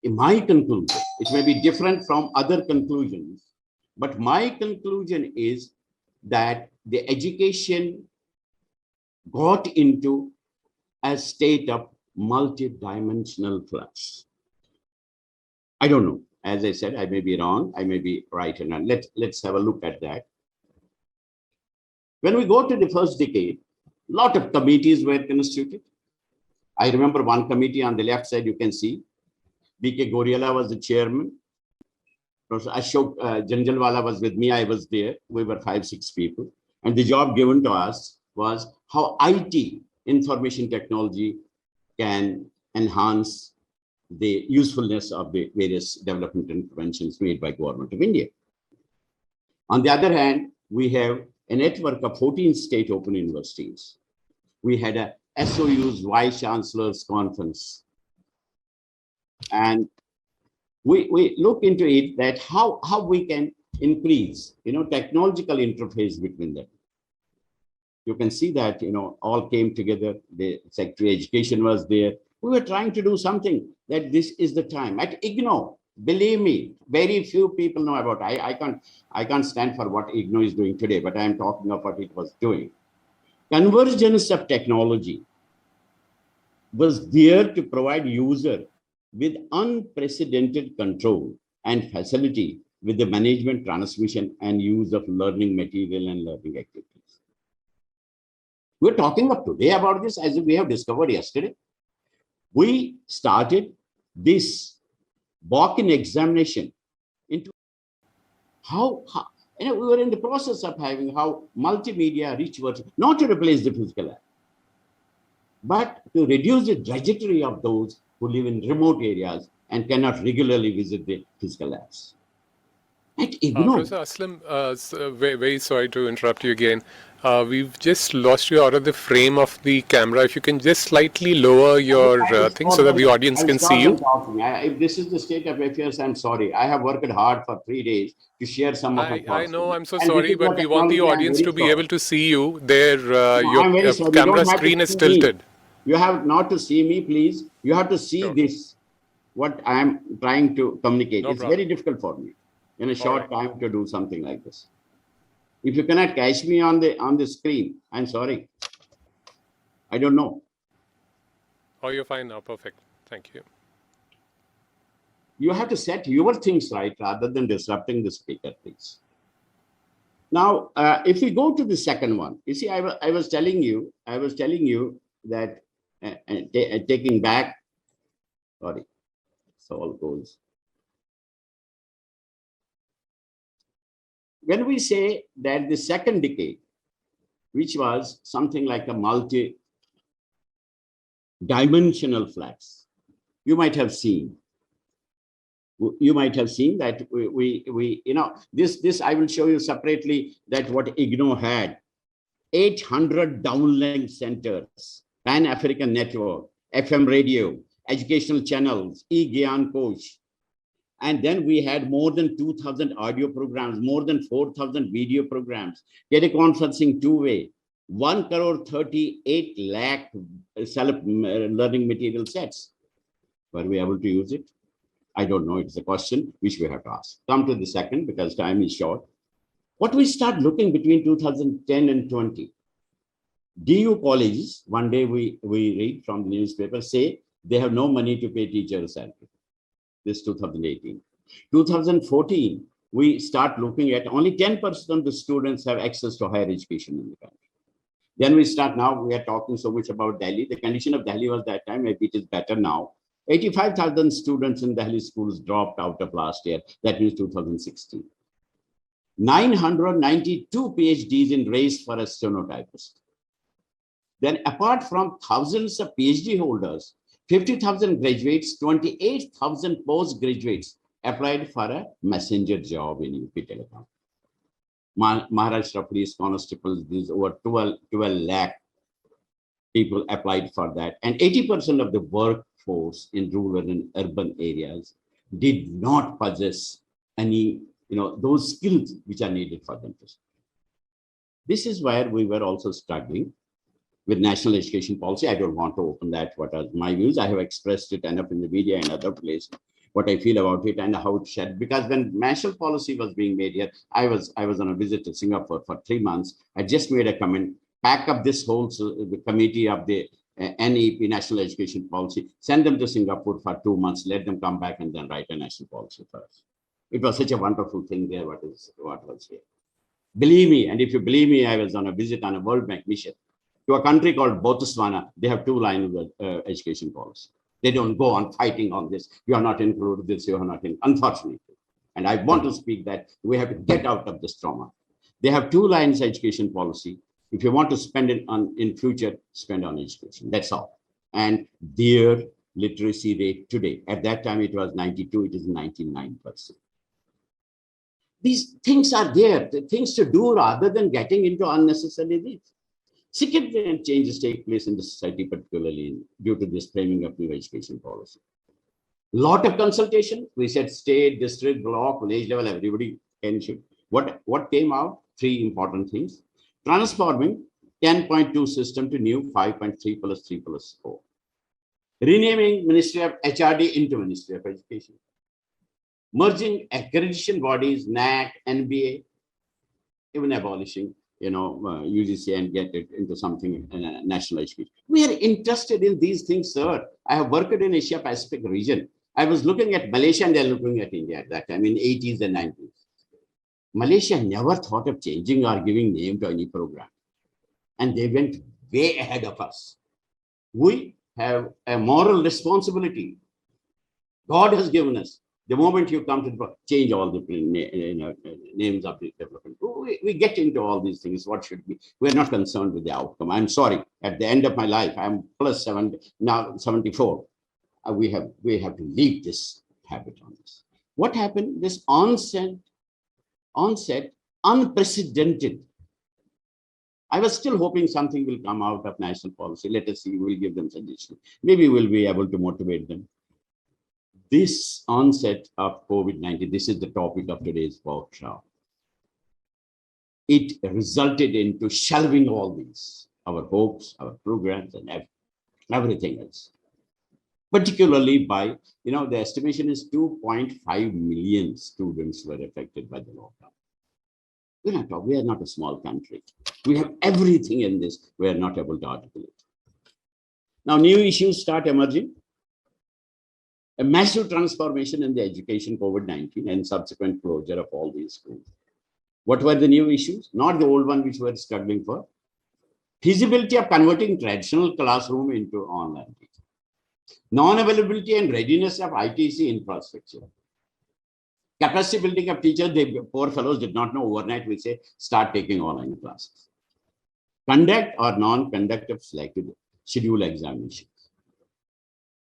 in my conclusion, it may be different from other conclusions, but my conclusion is that the education got into a state of multidimensional flux. I don't know. As I said, I may be wrong, I may be right. And let's have a look at that. When we go to the first decade, a lot of committees were constituted. I remember one committee on the left side, you can see. B.K. Goriala was the chairman. Prof. Ashok Janjalwala was with me. I was there. We were 5-6 people. And the job given to us was how IT, information technology, can enhance the usefulness of the various development interventions made by Government of India. On the other hand, we have a network of 14 state open universities. We had a SOU's Vice-Chancellor's conference. And we look into it that how we can increase, technological interface between them. You can see that, all came together. The Secretary of Education was there. We were trying to do something that this is the time. At IGNOU, believe me, very few people know about it. I can't stand for what IGNOU is doing today, but I am talking of what it was doing. Convergence of technology was there to provide user with unprecedented control and facility with the management, transmission, and use of learning material and learning activities. We're talking of today about this as we have discovered yesterday. We started this walk-in examination into how we were in the process of having how multimedia rich virtual, not to replace the physical lab, but to reduce the trajectory of those who live in remote areas and cannot regularly visit the physical labs. Professor Aslam, very sorry to interrupt you again. We've just lost you out of the frame of the camera. If you can just slightly lower your thing so that the audience can see you. If this is the state of affairs, I'm sorry. I have worked hard for 3 days to share some of my thoughts. I know, I'm so sorry, but we want the audience to be able to see you. Your camera screen is tilted. You have not to see me, please. You have to see this, what I am trying to communicate. It's very difficult for me in a short time to do something like this. If you cannot catch me on the screen, I'm sorry. I don't know. Oh, you're fine now. Perfect. Thank you. You have to set your things right rather than disrupting the speaker, please. Now, if we go to the second one, you see, I was telling you that taking back, sorry, so all goes. When we say that the second decade, which was something like a multi-dimensional flux, you might have seen that we this I will show you separately that what IGNOU had 800 downlink centers, Pan-African network, FM radio, educational channels, e-Gyan coach. And then we had more than 2,000 audio programs, more than 4,000 video programs, teleconferencing two-way, 1 crore 38 lakh self-learning material sets. Were we able to use it? I don't know. It's a question which we have to ask. Come to the second, because time is short. What we start looking between 2010 and 20, DU colleges, one day we read from the newspaper, say they have no money to pay teachers' salary. This 2018. 2014, we start looking at only 10% of the students have access to higher education in the country. Then we start, now we are talking so much about Delhi. The condition of Delhi was that time, maybe it is better now. 85,000 students in Delhi schools dropped out of last year. That means 2016. 992 PhDs in race for a stenotypist. Then apart from thousands of PhD holders, 50,000 graduates, 28,000 postgraduates applied for a messenger job in UP Telecom. Maharashtra Police Constables, there's over 12 lakh people applied for that. And 80% of the workforce in rural and urban areas did not possess any, those skills which are needed for them. This is where we were also struggling with national education policy. I don't want to open that. What are my views? I have expressed it enough in the media and other places, what I feel about it and how it should. Because when national policy was being made here, I was on a visit to Singapore for 3 months. I just made a comment, pack up this whole the committee of the NEP, National Education Policy, send them to Singapore for 2 months, let them come back and then write a national policy for us. It was such a wonderful thing there, what was here. Believe me, and if you believe me, I was on a visit on a World Bank mission to a country called Botswana. They have 2 lines of education policy. They don't go on fighting on this. You are not included this, you are not in, unfortunately. And I want to speak that we have to get out of this trauma. They have 2 lines education policy. If you want to spend it on in future, spend on education. That's all. And their literacy rate today, at that time it was 92, it is 99%. These things are there, the things to do rather than getting into unnecessary needs. Significant changes take place in the society, particularly due to this framing of new education policy. Lot of consultation. We said state, district, block, village level, everybody can should. What came out? 3 important things. Transforming 10.2 system to new 5.3 plus 3 plus 4. Renaming Ministry of HRD into Ministry of Education. Merging accreditation bodies, NAC, NBA, even abolishing UGC and get it into something in national education. We are interested in these things, sir. I have worked in Asia Pacific region. I was looking at Malaysia and they're looking at India at that time in 80s and 90s. Malaysia never thought of changing or giving name to any program. And they went way ahead of us. We have a moral responsibility. God has given us. The moment you come to the change all the names of the development, we get into all these things. What should be? We're not concerned with the outcome. I'm sorry. At the end of my life, I'm plus 70, now 74. We have to leave this habit on this. What happened? This onset, unprecedented. I was still hoping something will come out of national policy. Let us see. We'll give them suggestions. Maybe we'll be able to motivate them. This onset of COVID-19, this is the topic of today's workshop. It resulted into shelving all these, our hopes, our programs, and everything else. Particularly by, the estimation is 2.5 million students were affected by the lockdown. We are not a small country. We have everything in this. We are not able to articulate. Now, new issues start emerging. A massive transformation in the education, COVID-19, and subsequent closure of all these schools. What were the new issues? Not the old one which we were struggling for. Feasibility of converting traditional classroom into online teaching. Non-availability and readiness of ITC infrastructure. Capacity building of teachers, the poor fellows did not know overnight, we say, start taking online classes. Conduct or non-conduct of selected schedule examinations.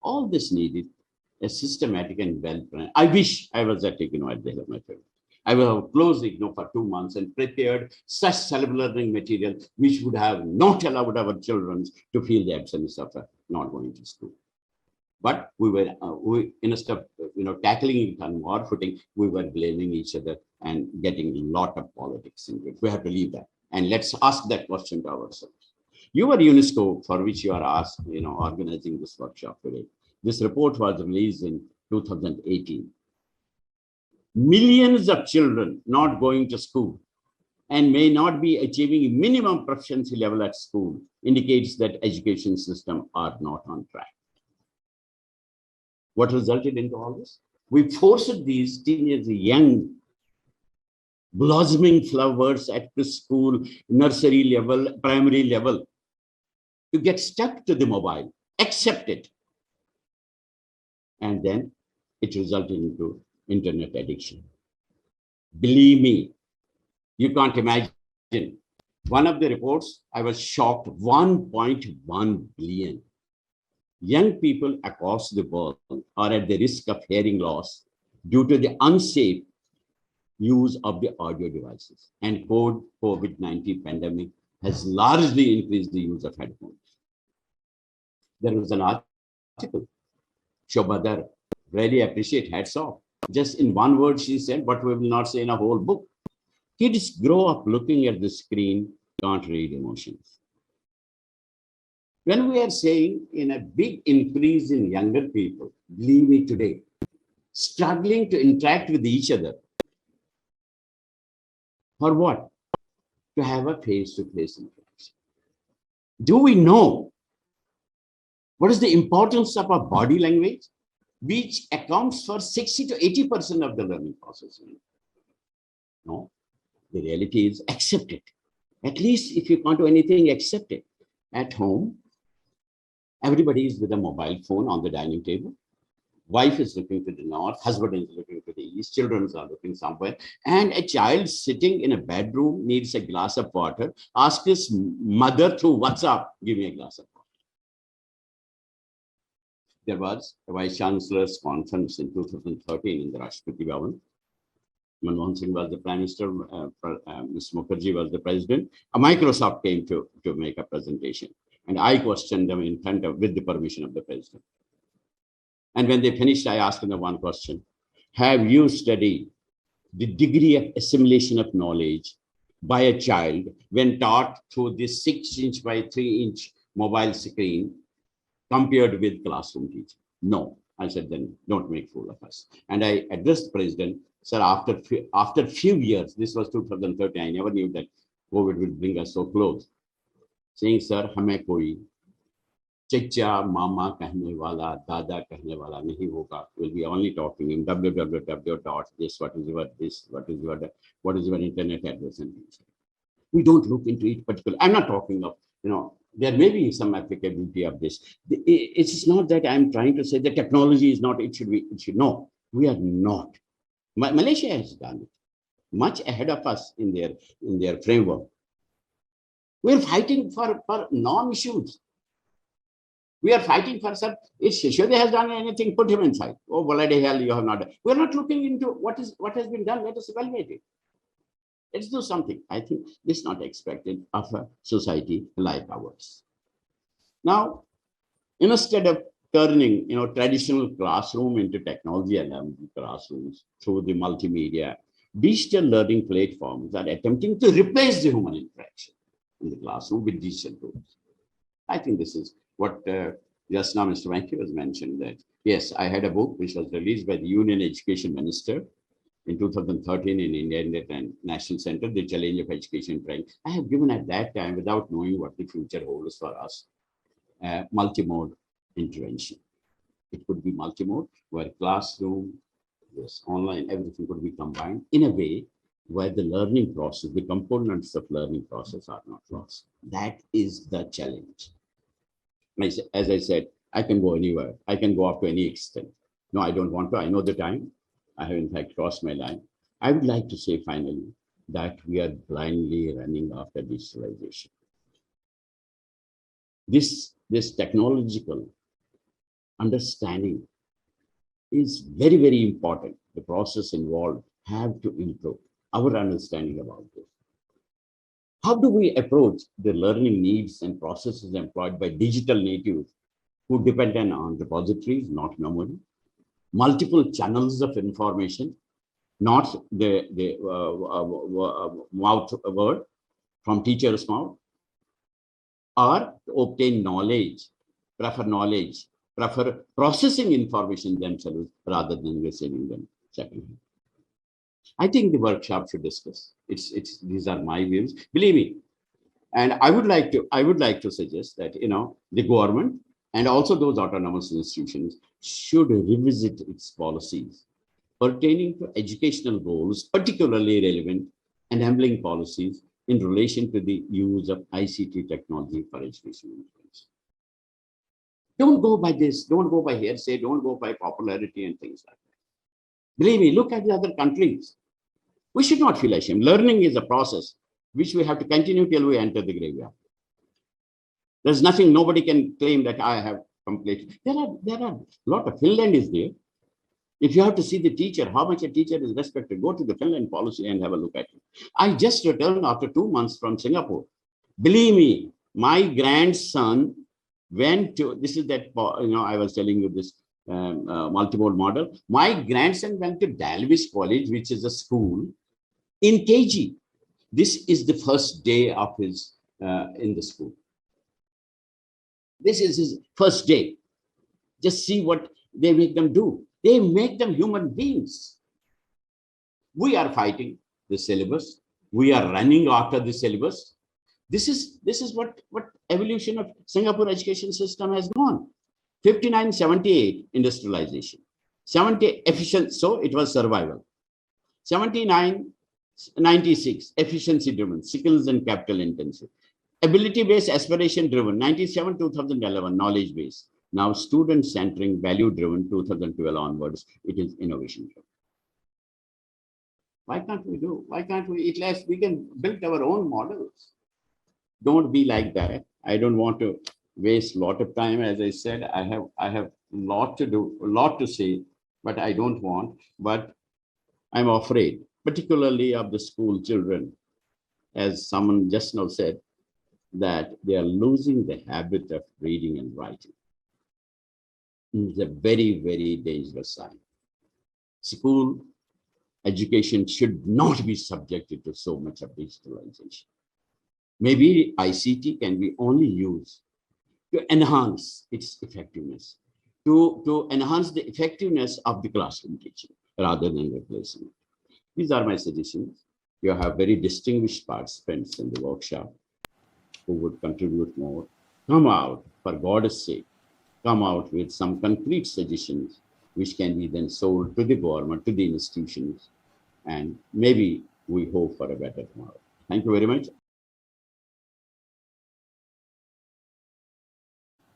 All this needed a systematic and well-planned. I wish I was at IGNOU at the head of my family. I will have closed IGNOU for 2 months and prepared such self-learning material which would have not allowed our children to feel the absence of not going to school. But we were, instead of tackling it on war footing, we were blaming each other and getting a lot of politics into it. We have to leave that. And let's ask that question to ourselves. You are UNESCO, for which you are asked, organizing this workshop today. This report was released in 2018. Millions of children not going to school and may not be achieving minimum proficiency level at school indicates that education system are not on track. What resulted into all this? We forced these teenagers, young, blossoming flowers at preschool, nursery level, primary level, to get stuck to the mobile, accept it. And then it resulted into internet addiction. Believe me, you can't imagine. One of the reports, I was shocked, 1.1 billion young people across the world are at the risk of hearing loss due to the unsafe use of the audio devices. And COVID-19 pandemic has largely increased the use of headphones. There was an article, Shobhadar, really appreciate, hats off. Just in one word, she said, but we will not say in a whole book. Kids grow up looking at the screen, can't read emotions. When we are saying in a big increase in younger people, believe me today, struggling to interact with each other, for what? To have a face-to-face interaction. Do we know what is the importance of our body language, which accounts for 60 to 80% of the learning process? No, the reality is accept it. At least if you can't do anything, accept it. At home, everybody is with a mobile phone on the dining table. Wife is looking to the north, husband is looking to the east, children are looking somewhere, and a child sitting in a bedroom needs a glass of water, asks his mother through WhatsApp, give me a glass of water. There was a Vice-Chancellor's conference in 2013 in the Rashtrapati Bhavan. Manmohan Singh was the Prime Minister, Ms. Mukherjee was the President. Microsoft came to make a presentation, and I questioned them in front of, with the permission of the President. And when they finished, I asked them one question. Have you studied the degree of assimilation of knowledge by a child when taught through this 6-inch by 3-inch mobile screen compared with classroom teaching? No. I said, then don't make fool of us. And I addressed the President, sir, after few years, this was 2013, I never knew that COVID would bring us so close. Saying, sir, hame koi chacha, mama kahne wala, dada kahne wala nahi hoga. We'll be only talking in www.this, what is your internet address and things. We don't look into each particular. I'm not talking of, there may be some applicability of this. It's not that I'm trying to say the technology is not, it should be, no, we are not. Malaysia has done it much ahead of us in their framework. We're fighting for non-issues. We are fighting for some. If Shishode has done anything, put him inside. Oh, bloody hell, you have not done. We're not looking into what has been done. Let us evaluate it. Let's do something. I think this is not expected of a society like ours. Now, instead of turning traditional classroom into technology-enabled classrooms through the multimedia, digital learning platforms are attempting to replace the human interaction in the classroom with digital tools. I think this is what just now Mr. Venki was mentioned, that yes, I had a book which was released by the Union Education Minister in 2013 in India National Center, The Challenge of Education Training. I have given at that time, without knowing what the future holds for us, multimode intervention. It could be multimode, where classroom, yes, online, everything could be combined in a way where the learning process, the components of learning process are not lost. That is the challenge. As I said, I can go anywhere. I can go up to any extent. No, I don't want to. I know the time. I have in fact crossed my line. I would like to say finally that we are blindly running after digitalization. This technological understanding is very, very important. The process involved have to improve our understanding about this. How do we approach the learning needs and processes employed by digital natives who depend on repositories, not memory, multiple channels of information, not the mouth word, from teacher's mouth, or to obtain knowledge, prefer processing information themselves rather than receiving them secondhand. I think the workshop should discuss. These are my views. Believe me, and I would like to suggest that the government and also those autonomous institutions should revisit its policies pertaining to educational goals, particularly relevant enabling policies in relation to the use of ICT technology for education. Don't go by this, don't go by hearsay, don't go by popularity and things like that. Believe me, look at the other countries. We should not feel ashamed. Learning is a process which we have to continue till we enter the graveyard. There's nothing, nobody can claim that I have completed. There are a lot of, Finland is there. If you have to see the teacher, how much a teacher is respected, go to the Finland policy and have a look at it. I just returned after 2 months from Singapore. Believe me, my grandson went to, this is that, I was telling you this multimode model. My grandson went to Dalvis College, which is a school in KG. This is the first day of his in the school. This is his first day. Just see what they make them do. They make them human beings. We are fighting the syllabus. We are running after the syllabus. This is what evolution of Singapore education system has gone. 59, 78 industrialization, 70 efficient, so it was survival. 79, 96 efficiency driven, skills and capital intensive. Ability based, aspiration driven, 97, 2011 knowledge based. Now student centering, value driven, 2012 onwards, it is innovation driven. Why can't we do? Why can't we? At least we can build our own models. Don't be like that. I don't want to waste a lot of time. As I said, I have a lot to do, a lot to say, but I don't want. But I'm afraid, particularly of the school children, as someone just now said, that they are losing the habit of reading and writing. It's a very, very dangerous sign. School education should not be subjected to so much of digitalization. Maybe ICT can be only used to enhance its effectiveness, to enhance the effectiveness of the classroom teaching rather than replacing it. These are my suggestions. You have very distinguished participants in the workshop who would contribute more. Come out, for God's sake, come out with some concrete suggestions which can be then sold to the government, to the institutions, and maybe we hope for a better tomorrow. Thank you very much.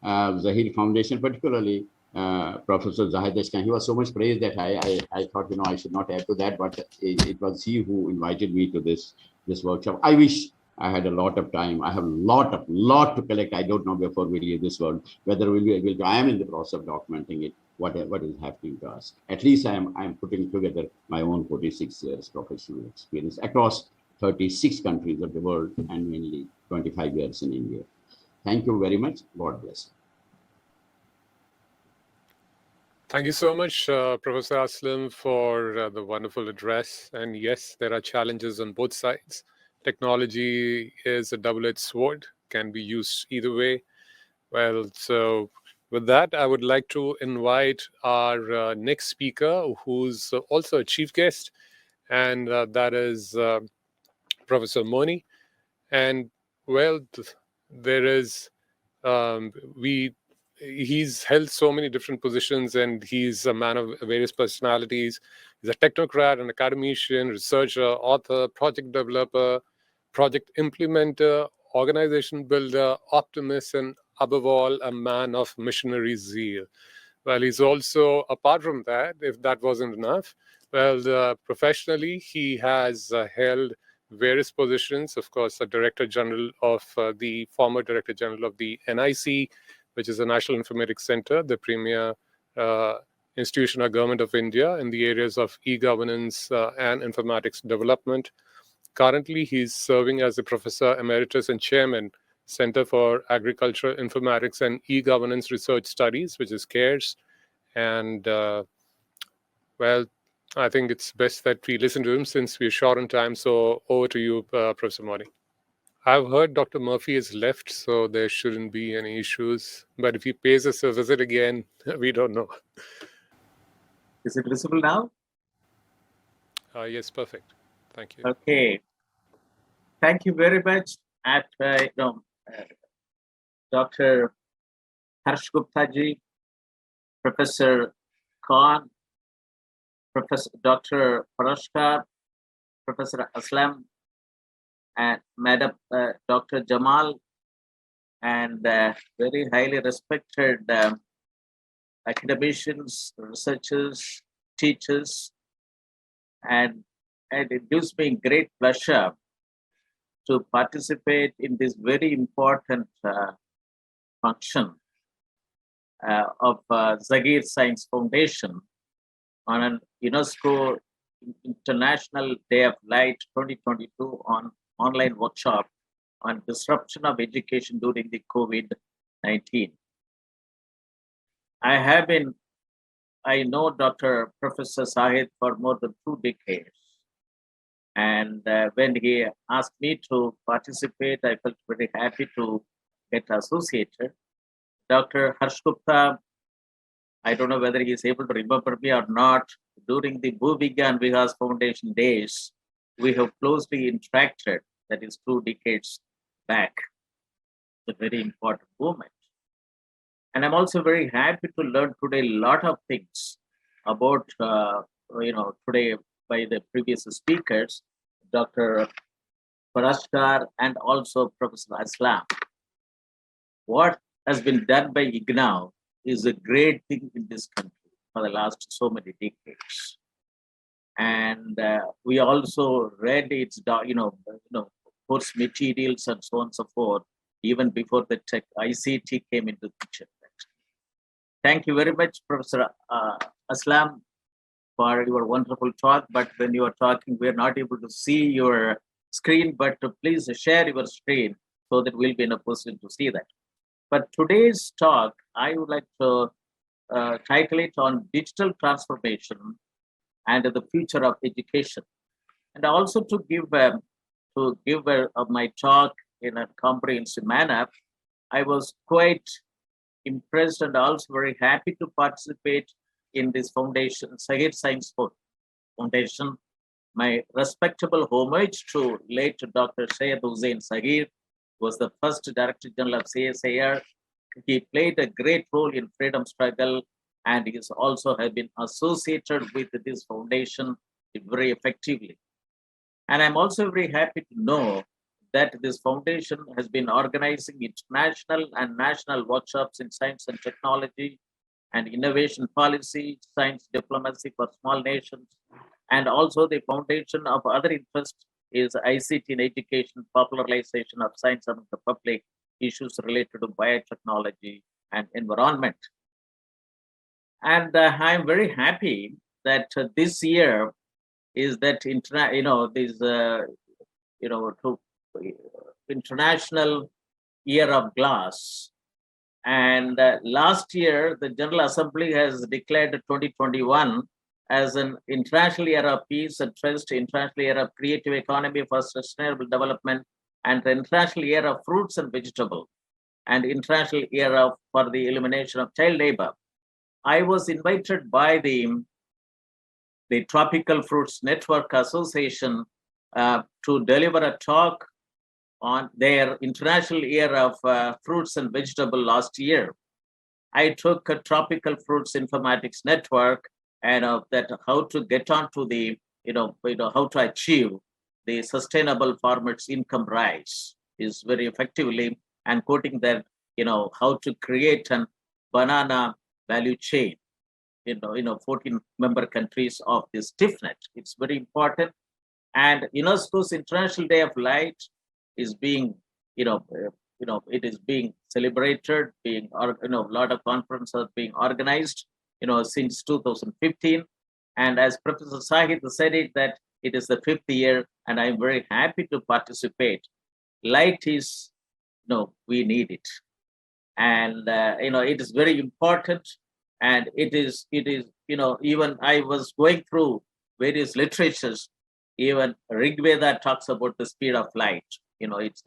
Zaheer Foundation, particularly Professor Zahid, he was so much praised that I thought, I should not add to that, but it was he who invited me to this workshop. I wish I had a lot of time. I have a lot to collect. I don't know before we leave this world whether we'll be able to. I am in the process of documenting it, what is happening to us. At least I am putting together my own 46 years professional experience across 36 countries of the world and mainly 25 years in India. Thank you very much. God bless. Thank you so much, Professor Aslam, for the wonderful address. And yes, there are challenges on both sides. Technology is a double-edged sword, can be used either way. Well, so with that, I would like to invite our next speaker, who's also a chief guest, and that is Professor Moni. And well, there is, he's held so many different positions, and he's a man of various personalities. He's a technocrat, an academician, researcher, author, project developer, project implementer, organization builder, optimist, and above all, a man of missionary zeal. Well, he's also, apart from that, if that wasn't enough, well, professionally, he has held various positions. Of course, the Director General of the former Director General of the NIC, which is the National Informatics Center, the premier institution of Government of India in the areas of e-governance and informatics development. Currently, he's serving as the Professor Emeritus and Chairman, Center for Agriculture, Informatics, and E-Governance Research Studies, which is CARES. And, well, I think it's best that we listen to him since we're short on time. So over to you, Professor Moni. I've heard Dr. Murphy has left, so there shouldn't be any issues. But if he pays us a visit again, we don't know. Is it visible now? Yes, perfect. Thank you. Okay. Thank you very much. Dr. Harsh Gupta ji, Professor Khan, Professor Dr. Parashar, Professor Aslam, and Madam Dr. Jamal, and very highly respected academicians, researchers, teachers, and it gives me great pleasure to participate in this very important function of Zaheer Science Foundation on an UNESCO International Day of Light 2022 on online workshop on disruption of education during the COVID-19. I know Dr. Professor Zahid for more than 2 decades. And when he asked me to participate, I felt very happy to get associated. Dr. Harsh Gupta, I don't know whether he is able to remember me or not. During the Vigyan Vikas Foundation days, we have closely interacted, that is 2 decades back. It's a very important moment. And I'm also very happy to learn today a lot of things about, today by the previous speakers, Dr. Parashar and also Professor Aslam. What has been done by IGNOU is a great thing in this country for the last so many decades. And we also read its, course materials and so on and so forth, even before the tech ICT came into the picture. Thank you very much, Professor Aslam, for your wonderful talk. But when you are talking, we are not able to see your screen, but please share your screen so that we'll be in a position to see that. But today's talk, I would like to title it on digital transformation and the future of education. And also to give my talk in a comprehensive manner, I was quite impressed and also very happy to participate in this foundation, Zaheer Science Foundation. My respectable homage to late Dr. Syed Hussain Zaheer, was the first Director General of CSIR. He played a great role in freedom struggle, and he is also have been associated with this foundation very effectively. And I'm also very happy to know that this foundation has been organizing international and national workshops in science and technology and innovation policy, science diplomacy for small nations, and also the foundation of other interests is ICT in education, popularization of science among the public, issues related to biotechnology and environment. And I'm very happy that this year is that International Year of Glass. And last year, the General Assembly has declared 2021 as an International Year of Peace and Trust, International Year of Creative Economy for Sustainable Development, and the International Year of Fruits and Vegetables, and International Year for the Elimination of Child Labor. I was invited by the Tropical Fruits Network Association to deliver a talk on their International Year of Fruits and Vegetables last year. I took a Tropical Fruits Informatics Network and that how to get onto the, how to achieve the sustainable farmers' income rise is very effectively, and quoting that, how to create a banana value chain, 14 member countries of this TIFNet. It's very important. And UNESCO's International Day of Light is being, it is being celebrated, a lot of conferences are being organized, since 2015. And as Professor Zahid said it, that it is the 5th year, and I'm very happy to participate. Light is, we need it. And, it is very important. And it is, even I was going through various literatures, even Rig Veda talks about the speed of light. It's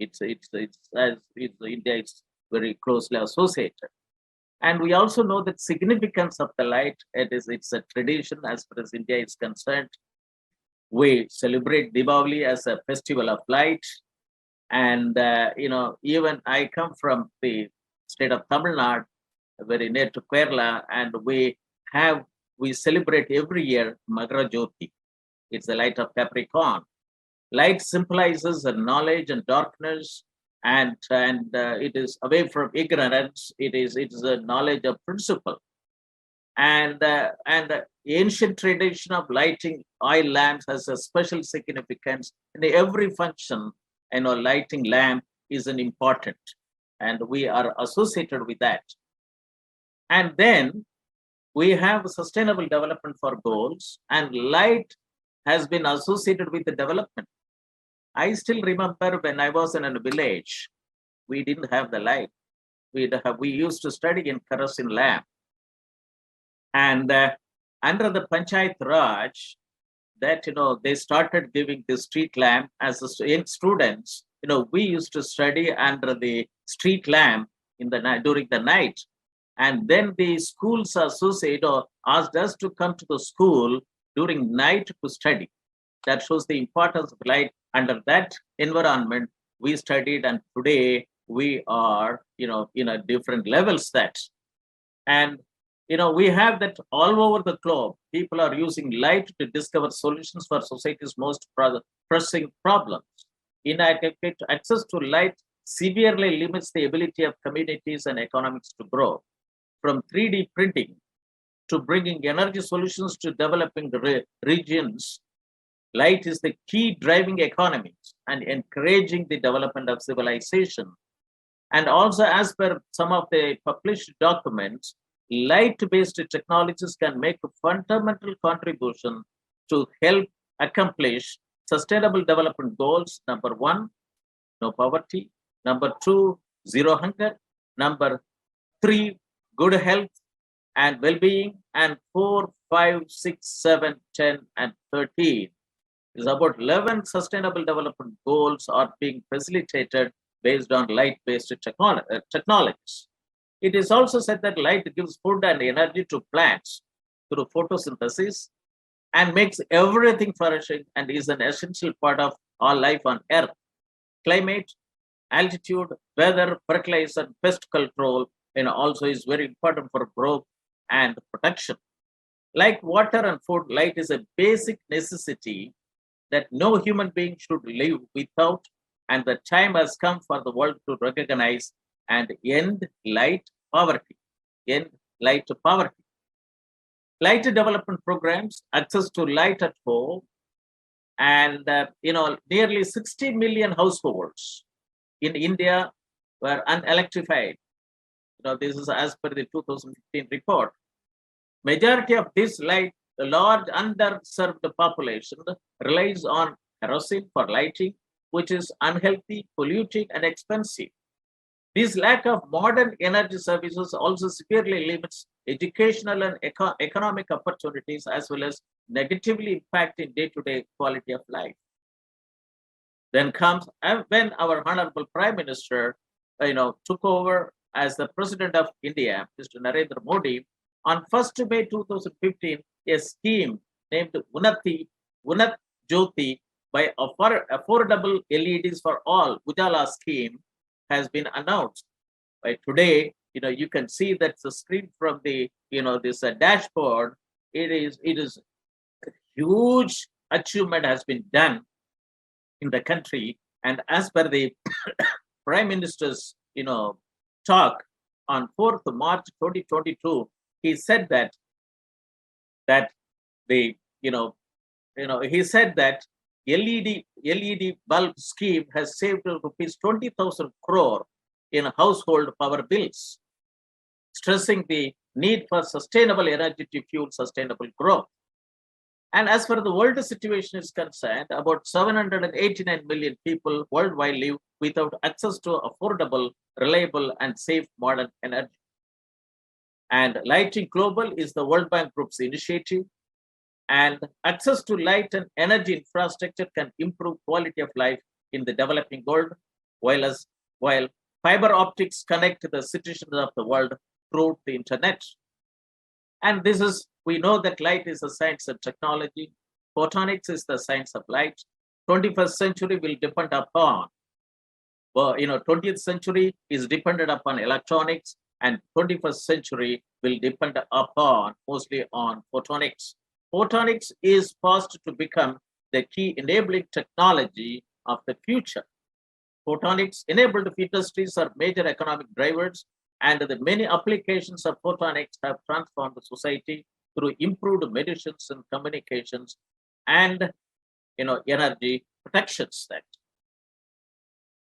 India is very closely associated. And we also know that significance of the light. It's a tradition as far as India is concerned. We celebrate Diwali as a festival of light. And, even I come from the state of Tamil Nadu, very near to Kerala, and we celebrate every year Magara Jyoti. It's the light of Capricorn. Light symbolizes knowledge and darkness, and it is away from ignorance. It is a knowledge of principle. And the ancient tradition of lighting oil lamps has a special significance. In every function, lighting lamp is an important, and we are associated with that. And then we have sustainable development for goals, and light has been associated with the development. I still remember when I was in a village, we didn't have the light. We used to study in kerosene lamp. And under the Panchayat Raj, that, they started giving the street lamp as young students. We used to study under the street lamp in the night, during the night. And then the schools associate or asked us to come to the school during night to study. That shows the importance of light. Under that environment, we studied, and today we are, in a different levels that. And, we have that all over the globe. People are using light to discover solutions for society's most pressing problems. Inadequate access to light severely limits the ability of communities and economics to grow. From 3D printing to bringing energy solutions to developing regions, light is the key driving economies and encouraging the development of civilization. And also, as per some of the published documents, light-based technologies can make a fundamental contribution to help accomplish sustainable development goals. Number 1, no poverty. Number 2, zero hunger. Number 3, good health and well-being. And 4, 5, 6, 7, 10, and 13 is about 11 sustainable development goals are being facilitated based on light-based technologies. It is also said that light gives food and energy to plants through photosynthesis and makes everything flourishing and is an essential part of all life on Earth. Climate, altitude, weather, fertilizer, pest control, also is very important for growth and protection. Like water and food, light is a basic necessity that no human being should live without, and the time has come for the world to recognize and end light poverty. End light poverty. Light development programs, access to light at home, and nearly 60 million households in India were unelectrified. This is as per the 2015 report. Majority of this light, the large underserved population relies on kerosene for lighting, which is unhealthy, polluting, and expensive. This lack of modern energy services also severely limits educational and economic opportunities, as well as negatively impacting day-to-day quality of life. Then comes when our Honorable Prime Minister, took over as the President of India, Mr. Narendra Modi, on 1st May 2015, a scheme named Unat Jyoti by affordable LEDs for all, Ujala scheme, has been announced. By today, you can see that the screen from the, this dashboard. It is a huge achievement has been done in the country. And as per the Prime Minister's, talk on 4th March 2022, he said that the, he said that LED bulb scheme has saved rupees 20,000 crore in household power bills, stressing the need for sustainable energy to fuel sustainable growth. And as far as the world situation is concerned, about 789 million people worldwide live without access to affordable, reliable, and safe modern energy. And Lighting Global is the World Bank Group's initiative. And access to light and energy infrastructure can improve quality of life in the developing world. while fiber optics connect the citizens of the world through the internet. And this is, we know that light is a science and technology. Photonics is the science of light. 21st century will depend upon, 20th century is dependent upon electronics, and 21st century will depend upon mostly on photonics. Photonics is poised to become the key enabling technology of the future. Photonics enabled industries are major economic drivers, and the many applications of photonics have transformed the society through improved medicines and communications and energy protections.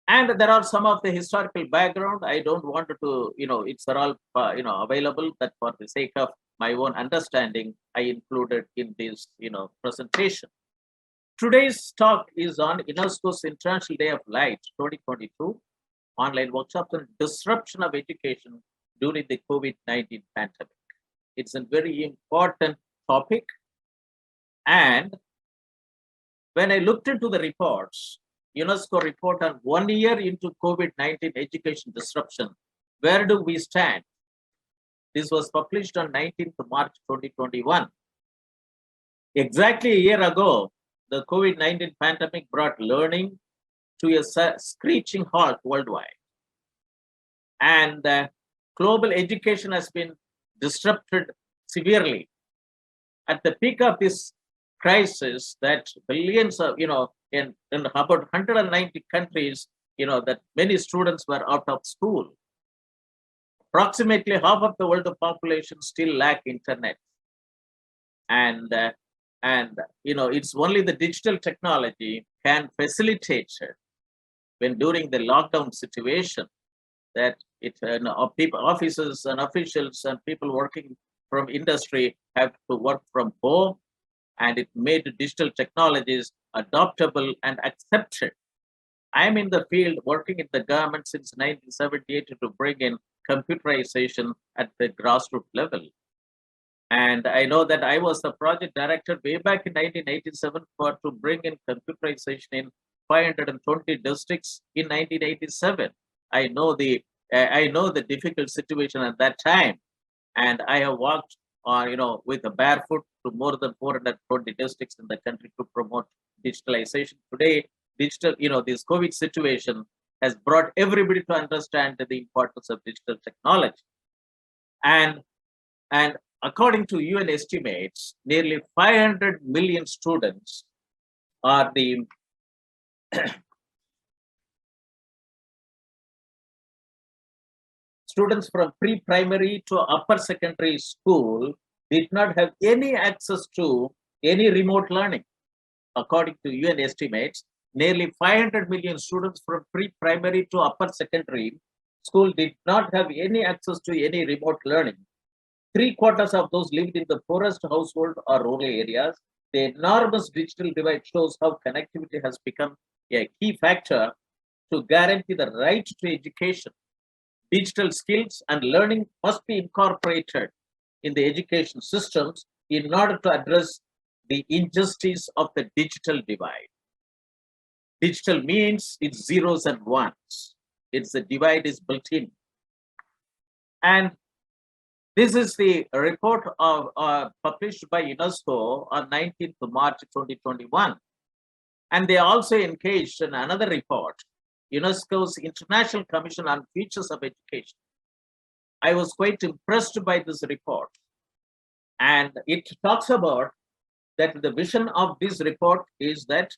And there are some of the historical background. I don't want to, it's all available, that for the sake of my own understanding, I included in this presentation. Today's talk is on UNESCO's International Day of Light 2022, online workshops on disruption of education during the COVID-19 pandemic. It's a very important topic. And when I looked into the reports, UNESCO report on 1 year into COVID-19 education disruption, where do we stand? This was published on 19th March 2021. Exactly a year ago, the COVID-19 pandemic brought learning to a screeching halt worldwide. And global education has been disrupted severely. At the peak of this crisis, that billions of, in about 190 countries, that many students were out of school. Approximately half of the world population still lack internet. And it's only the digital technology can facilitate it when during the lockdown situation that people, officers and officials and people working from industry have to work from home, and it made digital technologies adoptable and accepted. I'm in the field working in the government since 1978 to bring in computerization at the grassroots level. And I know that I was the project director way back in 1987 to bring in computerization in 520 districts in 1987. I know the difficult situation at that time, and I have walked on with a barefoot to more than 420 districts in the country to promote digitalization. Today, digital, this COVID situation has brought everybody to understand the importance of digital technology. And according to UN estimates, nearly 500 million students are the students from pre-primary to upper secondary school did not have any access to any remote learning. According to UN estimates, nearly 500 million students from pre-primary to upper secondary school did not have any access to any remote learning. 3/4 of those lived in the poorest household or rural areas. The enormous digital divide shows how connectivity has become a key factor to guarantee the right to education. Digital skills and learning must be incorporated in the education systems in order to address the injustice of the digital divide. Digital means it's zeros and ones. It's the divide is built in. And this is the report of published by UNESCO on 19th March 2021. And they also engaged in another report, UNESCO's International Commission on Futures of Education. I was quite impressed by this report. And it talks about that the vision of this report is that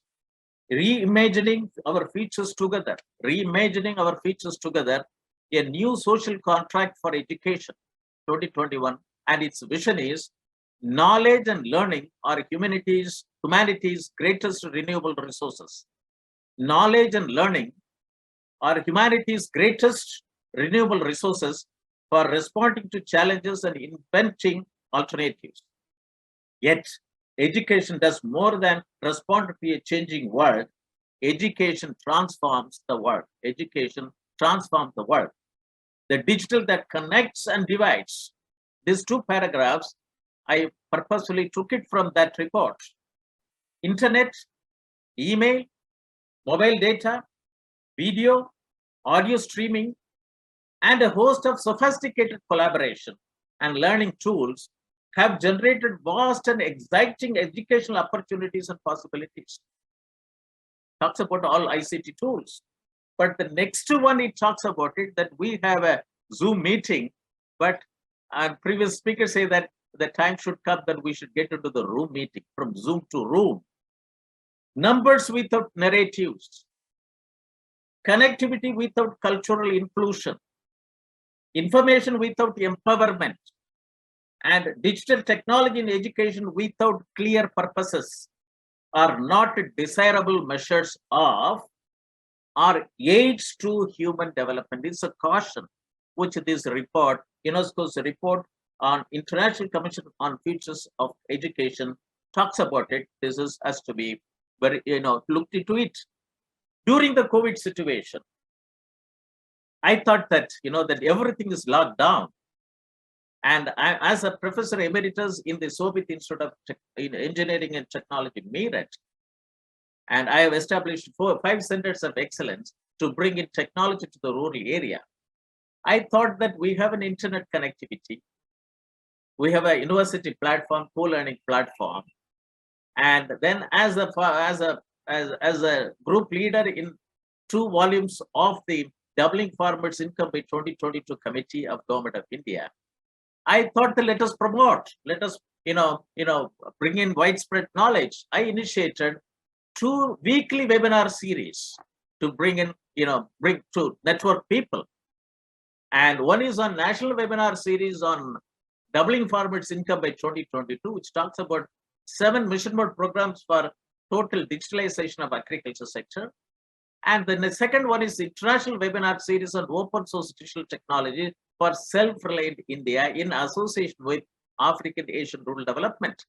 reimagining our futures together, a new social contract for education, 2021, and its vision is knowledge and learning are humanity's greatest renewable resources. Knowledge and learning are humanity's greatest renewable resources for responding to challenges and inventing alternatives. Yet, education does more than respond to a changing world. Education transforms the world. Education transforms the world. The digital that connects and divides. These two paragraphs, I purposefully took it from that report. Internet, email, mobile data, video, audio streaming, and a host of sophisticated collaboration and learning tools have generated vast and exciting educational opportunities and possibilities. Talks about all ICT tools. But the next one, it talks about it that we have a Zoom meeting, but our previous speakers say that the time should come that we should get into the room meeting, from Zoom to room. Numbers without narratives, connectivity without cultural inclusion, information without empowerment, and digital technology in education without clear purposes are not desirable measures of or aids to human development. It's a caution which this report, UNESCO's report on International Commission on Futures of Education talks about it. This has to be very, looked into it. During the COVID situation, I thought that, that everything is locked down. And I, as a professor emeritus in the Soviet Institute of Engineering and Technology, Meerut, and I have established 5 centers of excellence to bring in technology to the rural area. I thought that we have an internet connectivity. We have a university platform, co-learning platform. And then as a group leader in 2 volumes of the Doubling Farmers' Income by 2022 Committee of Government of India, I thought that let us promote, let us, bring in widespread knowledge. I initiated 2 weekly webinar series to bring in, bring to network people. And one is on national webinar series on Doubling Farmers' Income by 2022, which talks about 7 mission mode programs for total digitalization of agriculture sector. And then the second one is the international webinar series on open source digital technology for self-reliant India in association with African Asian Rural Development.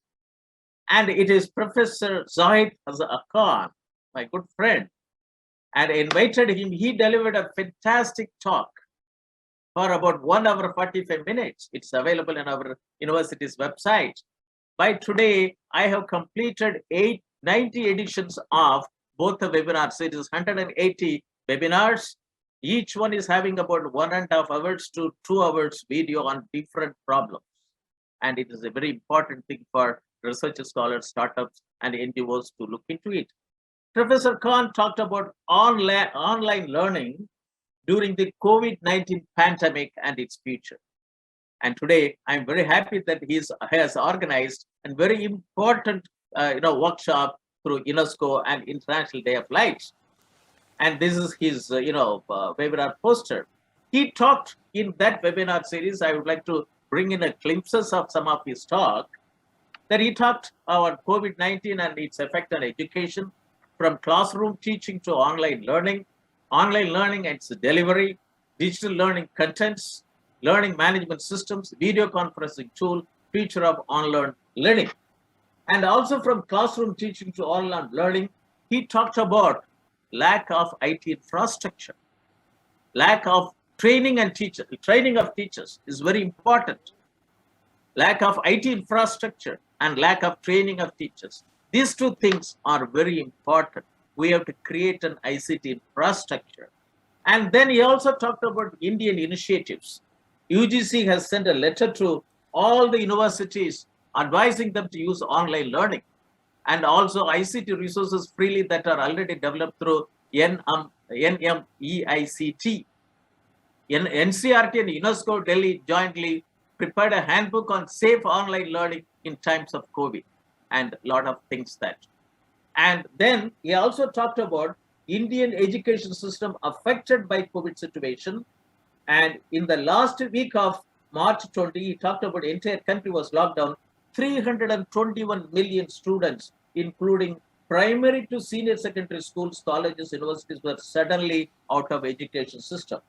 And it is Professor Zahid Khan, my good friend, and I invited him. He delivered a fantastic talk for about 1 hour 45 minutes. It's available in our university's website. By today, I have completed 90 editions of both the webinar series, 180 webinars. Each one is having about 1.5 hours to 2 hours video on different problems. And it is a very important thing for research scholars, startups, and NGOs to look into it. Professor Khan talked about online learning during the COVID-19 pandemic and its future. And today, I'm very happy that he has organized a very important workshop through UNESCO and International Day of Light. And this is his webinar poster. He talked in that webinar series. I would like to bring in a glimpses of some of his talk, that he talked about COVID-19 and its effect on education, from classroom teaching to online learning and its delivery, digital learning contents, learning management systems, video conferencing tool, future of online learning. And also from classroom teaching to online learning, he talked about lack of IT infrastructure, lack of training of teachers is very important. Lack of IT infrastructure and lack of training of teachers. These 2 things are very important. We have to create an ICT infrastructure. And then he also talked about Indian initiatives. UGC has sent a letter to all the universities advising them to use online learning, and also ICT resources freely that are already developed through NMEICT. NCRT and UNESCO Delhi jointly prepared a handbook on safe online learning in times of COVID, and a lot of things that. And then he also talked about Indian education system affected by COVID situation. And in the last week of March 20, he talked about the entire country was locked down. 321 million students, including primary to senior secondary schools, colleges, universities, were suddenly out of education system.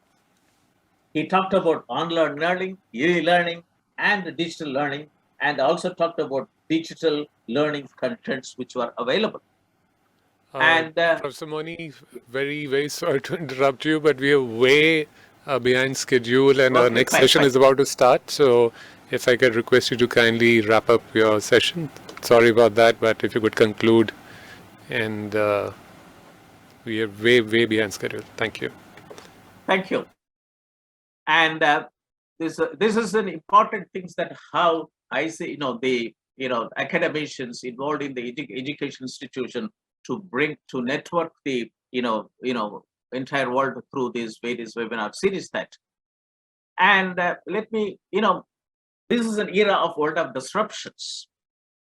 He talked about online learning, e-learning, and digital learning, and also talked about digital learning contents which were available. Professor Moni, very, very sorry to interrupt you, but we are way behind schedule, and our next session is about to start. So if I could request you to kindly wrap up your session. Sorry about that, but if you could conclude, and we are way behind schedule. Thank you. Thank you. And this is an important thing that how I say, the academicians involved in the education institution to network the entire world through these various webinar series that. And let me, this is an era of world of disruptions.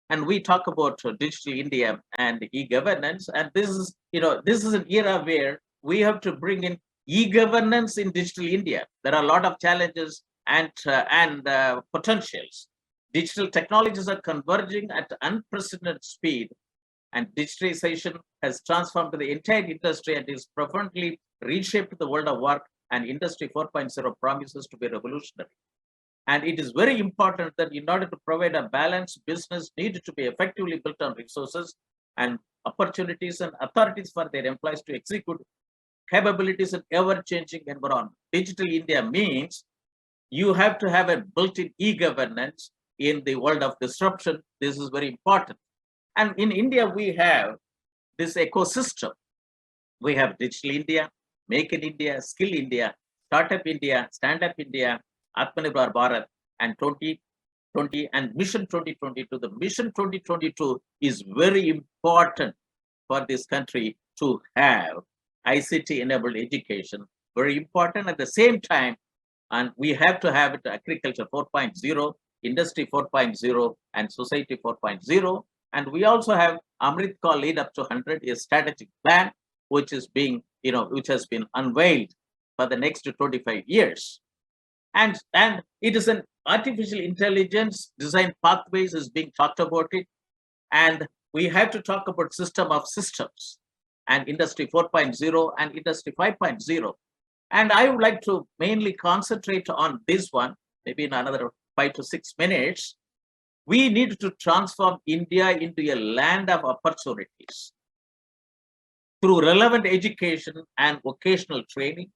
And we talk about digital India and e-governance. And this is an era where we have to bring in e-governance in digital India. There are a lot of challenges and potentials. Digital technologies are converging at unprecedented speed, and digitalization has transformed the entire industry and is profoundly reshaped the world of work, and Industry 4.0 promises to be revolutionary. And it is very important that in order to provide a balanced business needed to be effectively built on resources and opportunities and authorities for their employees to execute capabilities in ever-changing environment. Digital India means you have to have a built-in e-governance in the world of disruption. This is very important. And in India, we have this ecosystem. We have Digital India, Make in India, Skill India, Startup India, Stand Up India, Atmanirbhar Bharat, and 2020 and Mission 2022. The Mission 2022 is very important for this country to have ICT-enabled education, very important at the same time. And we have to have it Agriculture 4.0, Industry 4.0, and Society 4.0. And we also have Amrit Kaal Lead Up to 100, a strategic plan, which is being, which has been unveiled for the next 25 years. And it is an artificial intelligence design pathways is being talked about it. And we have to talk about system of systems and Industry 4.0 and Industry 5.0. And I would like to mainly concentrate on this one, maybe in another 5 to 6 minutes. We need to transform India into a land of opportunities through relevant education and vocational training.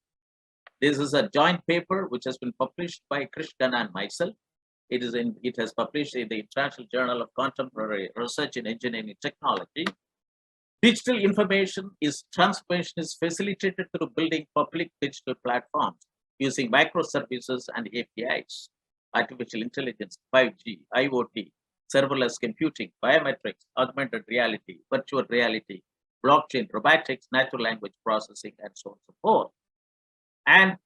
This is a joint paper which has been published by Krishnan and myself. It has published in the International Journal of Contemporary Research in Engineering Technology. Digital information transformation is facilitated through building public digital platforms using microservices and APIs, artificial intelligence, 5G, IoT, serverless computing, biometrics, augmented reality, virtual reality, blockchain, robotics, natural language processing, and so on and so forth. And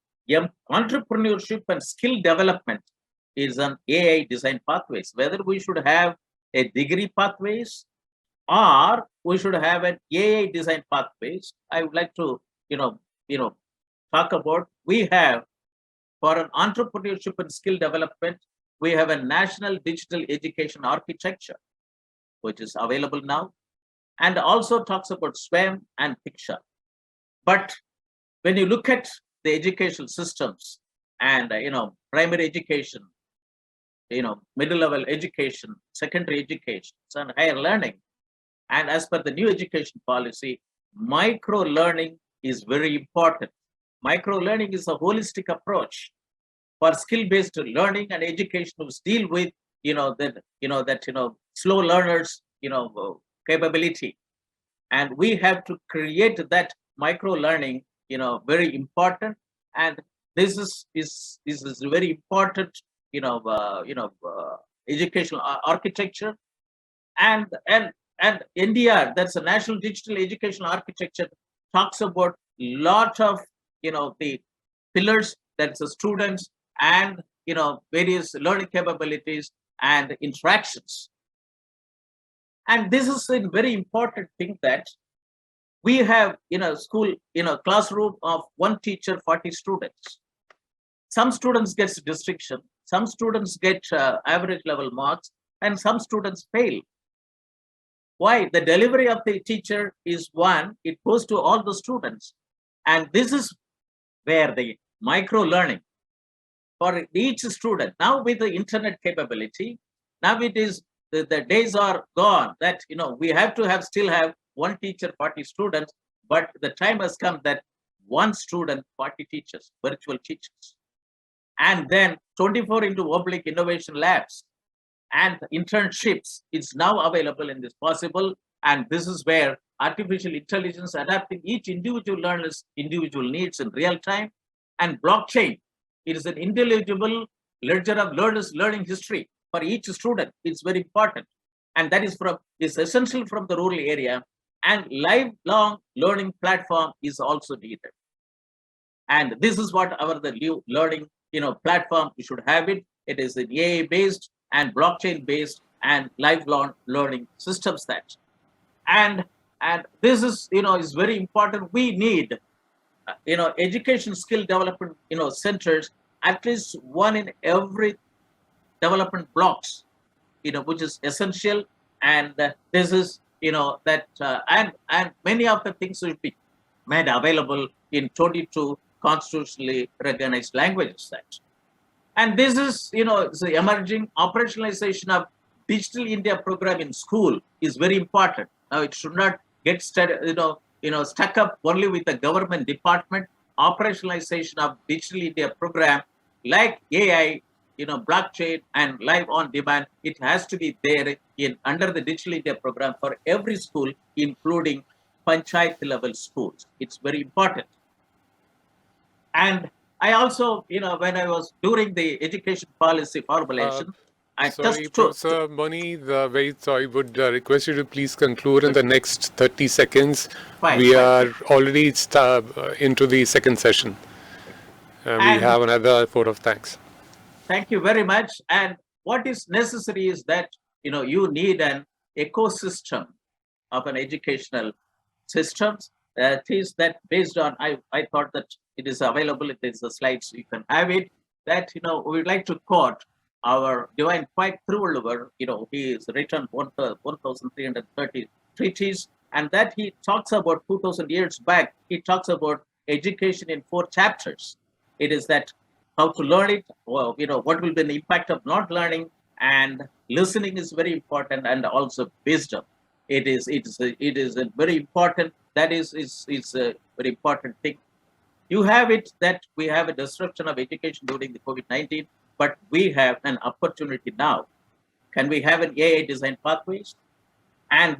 entrepreneurship and skill development is an AI design pathways, whether we should have a degree pathways or we should have an AI design pathways. I would like to, talk about, we have for an entrepreneurship and skill development, we have a national digital education architecture, which is available now, and also talks about SWAM and Diksha. But when you look at the educational systems and, primary education, middle level education, secondary education, and higher learning, and as per the new education policy, micro learning is very important. Micro learning is a holistic approach for skill-based learning and education to deal with, slow learners, capability. And we have to create that micro learning, very important. And this is very important, educational architecture. And NDR, that's a National Digital Education Architecture, talks about lot of, the pillars, that's the students and, various learning capabilities and interactions. And this is a very important thing that we have in a school, classroom of one teacher, 40 students. Some students get distinction, some students get average level marks, and some students fail. Why? The delivery of the teacher is one, it goes to all the students. And this is where the micro learning for each student, now with the internet capability, now it is, the days are gone that, we have to still have one teacher, 40 students, but the time has come that one student, 40 teachers, virtual teachers. And then 24/oblique innovation labs and internships is now available in this possible. And this is where artificial intelligence adapting each individual learner's individual needs in real time. and blockchain. It is an intelligible ledger of learning history for each student. It's very important. And that is essential from the rural area. And lifelong learning platform is also needed. And this is what the new learning platform, we should have it. It is an AI based and blockchain based and lifelong learning systems that. And this is is very important. We need education skill development centers, at least one in every development blocks, which is essential. And this is that and many of the things will be made available in 22 constitutionally recognized languages. That, and this is the emerging operationalization of Digital India program in school is very important. Now it should not get stuck up only with the government department. Operationalization of Digital India program like AI, blockchain and live on demand, it has to be there under the Digital India program for every school, including panchayat level schools. It's very important. And I also, when I was during the education policy formulation, sorry, Professor Moni, very sorry, would request you to please conclude in the next 30 seconds. We are already into the second session. We have another vote of thanks. Thank you very much. And what is necessary is that, you need an ecosystem of an educational systems. Is that based on, I thought that it is available. If there's the slides, you can have it. That, we'd like to quote our divine Quiet Thiruvalluvar. He has written 1,330 treatises, and that he talks about 2,000 years back. He talks about education in 4 chapters. It is that how to learn it, well, what will be the impact of not learning, and listening is very important, and also wisdom. It is a very important. That is a very important thing. You have it that we have a disruption of education during the COVID-19, but we have an opportunity now. Can we have an AI design pathways? And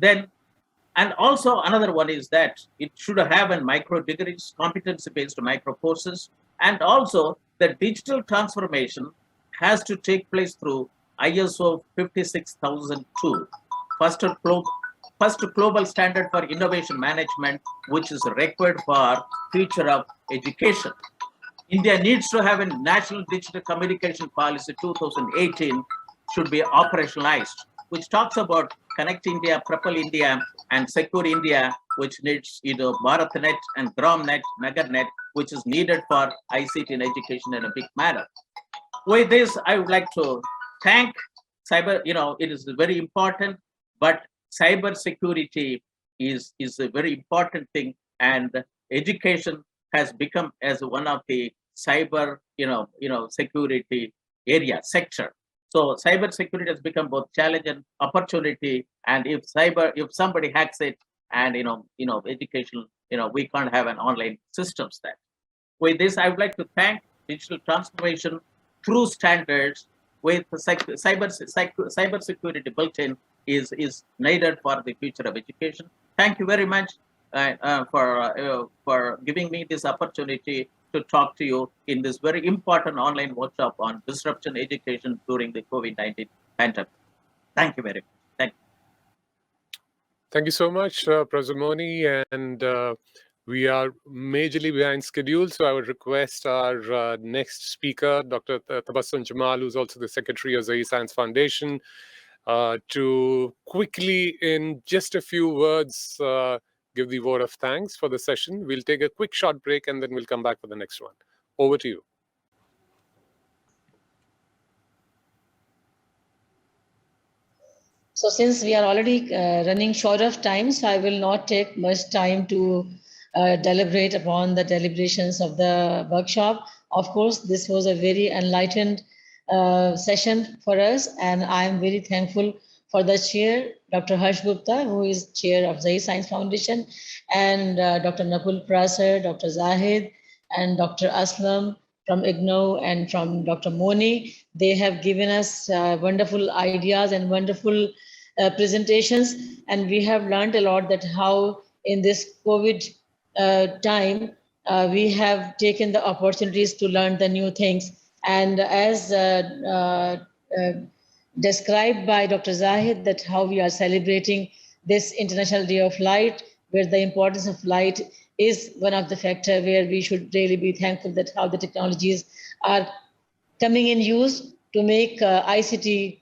also another one is that it should have a micro degrees, competency-based micro courses, and also the digital transformation has to take place through ISO 56002, first global standard for innovation management, which is required for future of education. India needs to have a national digital communication policy 2018 should be operationalized, which talks about Connect India, Propel India, and Secure India, which needs BharatNet and GramNet, MegaNet, which is needed for ICT in education in a big manner. With this, I would like to thank cyber. It is very important, but cyber security is a very important thing, and education has become as one of the cyber security area sector. So cyber security has become both challenge and opportunity. And if somebody hacks it, and education, we can't have an online systems that. With this, I would like to thank digital transformation through standards with cyber security built in is needed for the future of education. Thank you very much for giving me this opportunity to talk to you in this very important online workshop on disruption education during the COVID-19 pandemic. Thank you very much. Thank you. Thank you so much, Professor Moni. And we are majorly behind schedule, so I would request our next speaker, Dr. Tabassum Jamal, who's also the Secretary of Zahid Science Foundation, to quickly, in just a few words, give the vote of thanks for the session. We'll take a quick short break and then we'll come back for the next one. Over to you. So since we are already running short of time, so I will not take much time to deliberate upon the deliberations of the workshop. Of course, this was a very enlightened session for us, and I am very thankful for the chair, Dr. Harsh Gupta, who is chair of Zahid Science Foundation, and Dr. Nakul Prasar, Dr. Zahid, and Dr. Aslam from IGNOU, and from Dr. Moni. They have given us wonderful ideas and wonderful presentations, and we have learned a lot that how in this COVID time, we have taken the opportunities to learn the new things. And as described by Dr. Zahid, that how we are celebrating this International Day of Light, where the importance of light is one of the factors where we should really be thankful that how the technologies are coming in use to make ICT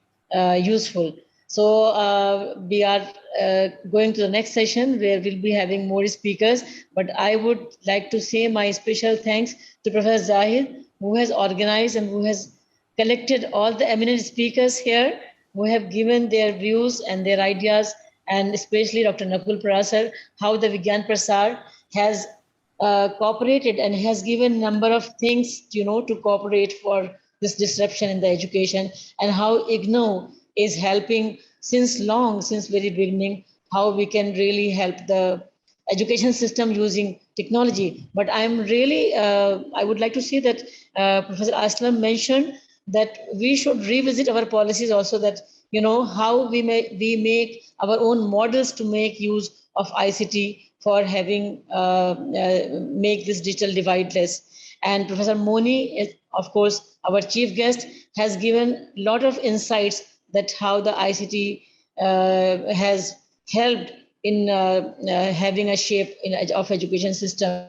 useful. So we are going to the next session where we'll be having more speakers, but I would like to say my special thanks to Professor Zahid, who has organized and who has collected all the eminent speakers here, who have given their views and their ideas, and especially Dr. Nakul Prasar, how the Vigyan Prasar has cooperated and has given number of things, to cooperate for this disruption in the education, and how IGNOU is helping since very beginning, how we can really help the education system using technology. But I'm really, I would like to say that Professor Aslam mentioned that we should revisit our policies also, that, how we make our own models to make use of ICT for having, make this digital divide less. And Professor Moni is, of course, our chief guest, has given a lot of insights that how the ICT has helped in having a shape of education system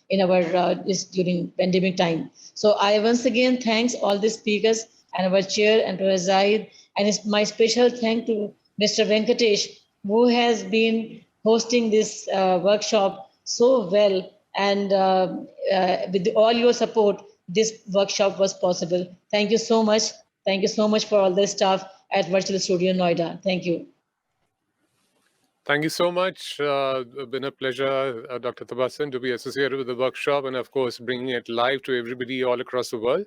in our during pandemic time. So I once again thanks all the speakers and our chair and Professor Zahid, and it's my special thank to Mr. Venkatesh, who has been hosting this workshop so well, and with all your support, this workshop was possible. Thank you so much. Thank you so much for all the staff at Virtual Studio Noida. Thank you. Thank you so much. It's been a pleasure, Dr. Tabassum, to be associated with the workshop and, of course, bringing it live to everybody all across the world.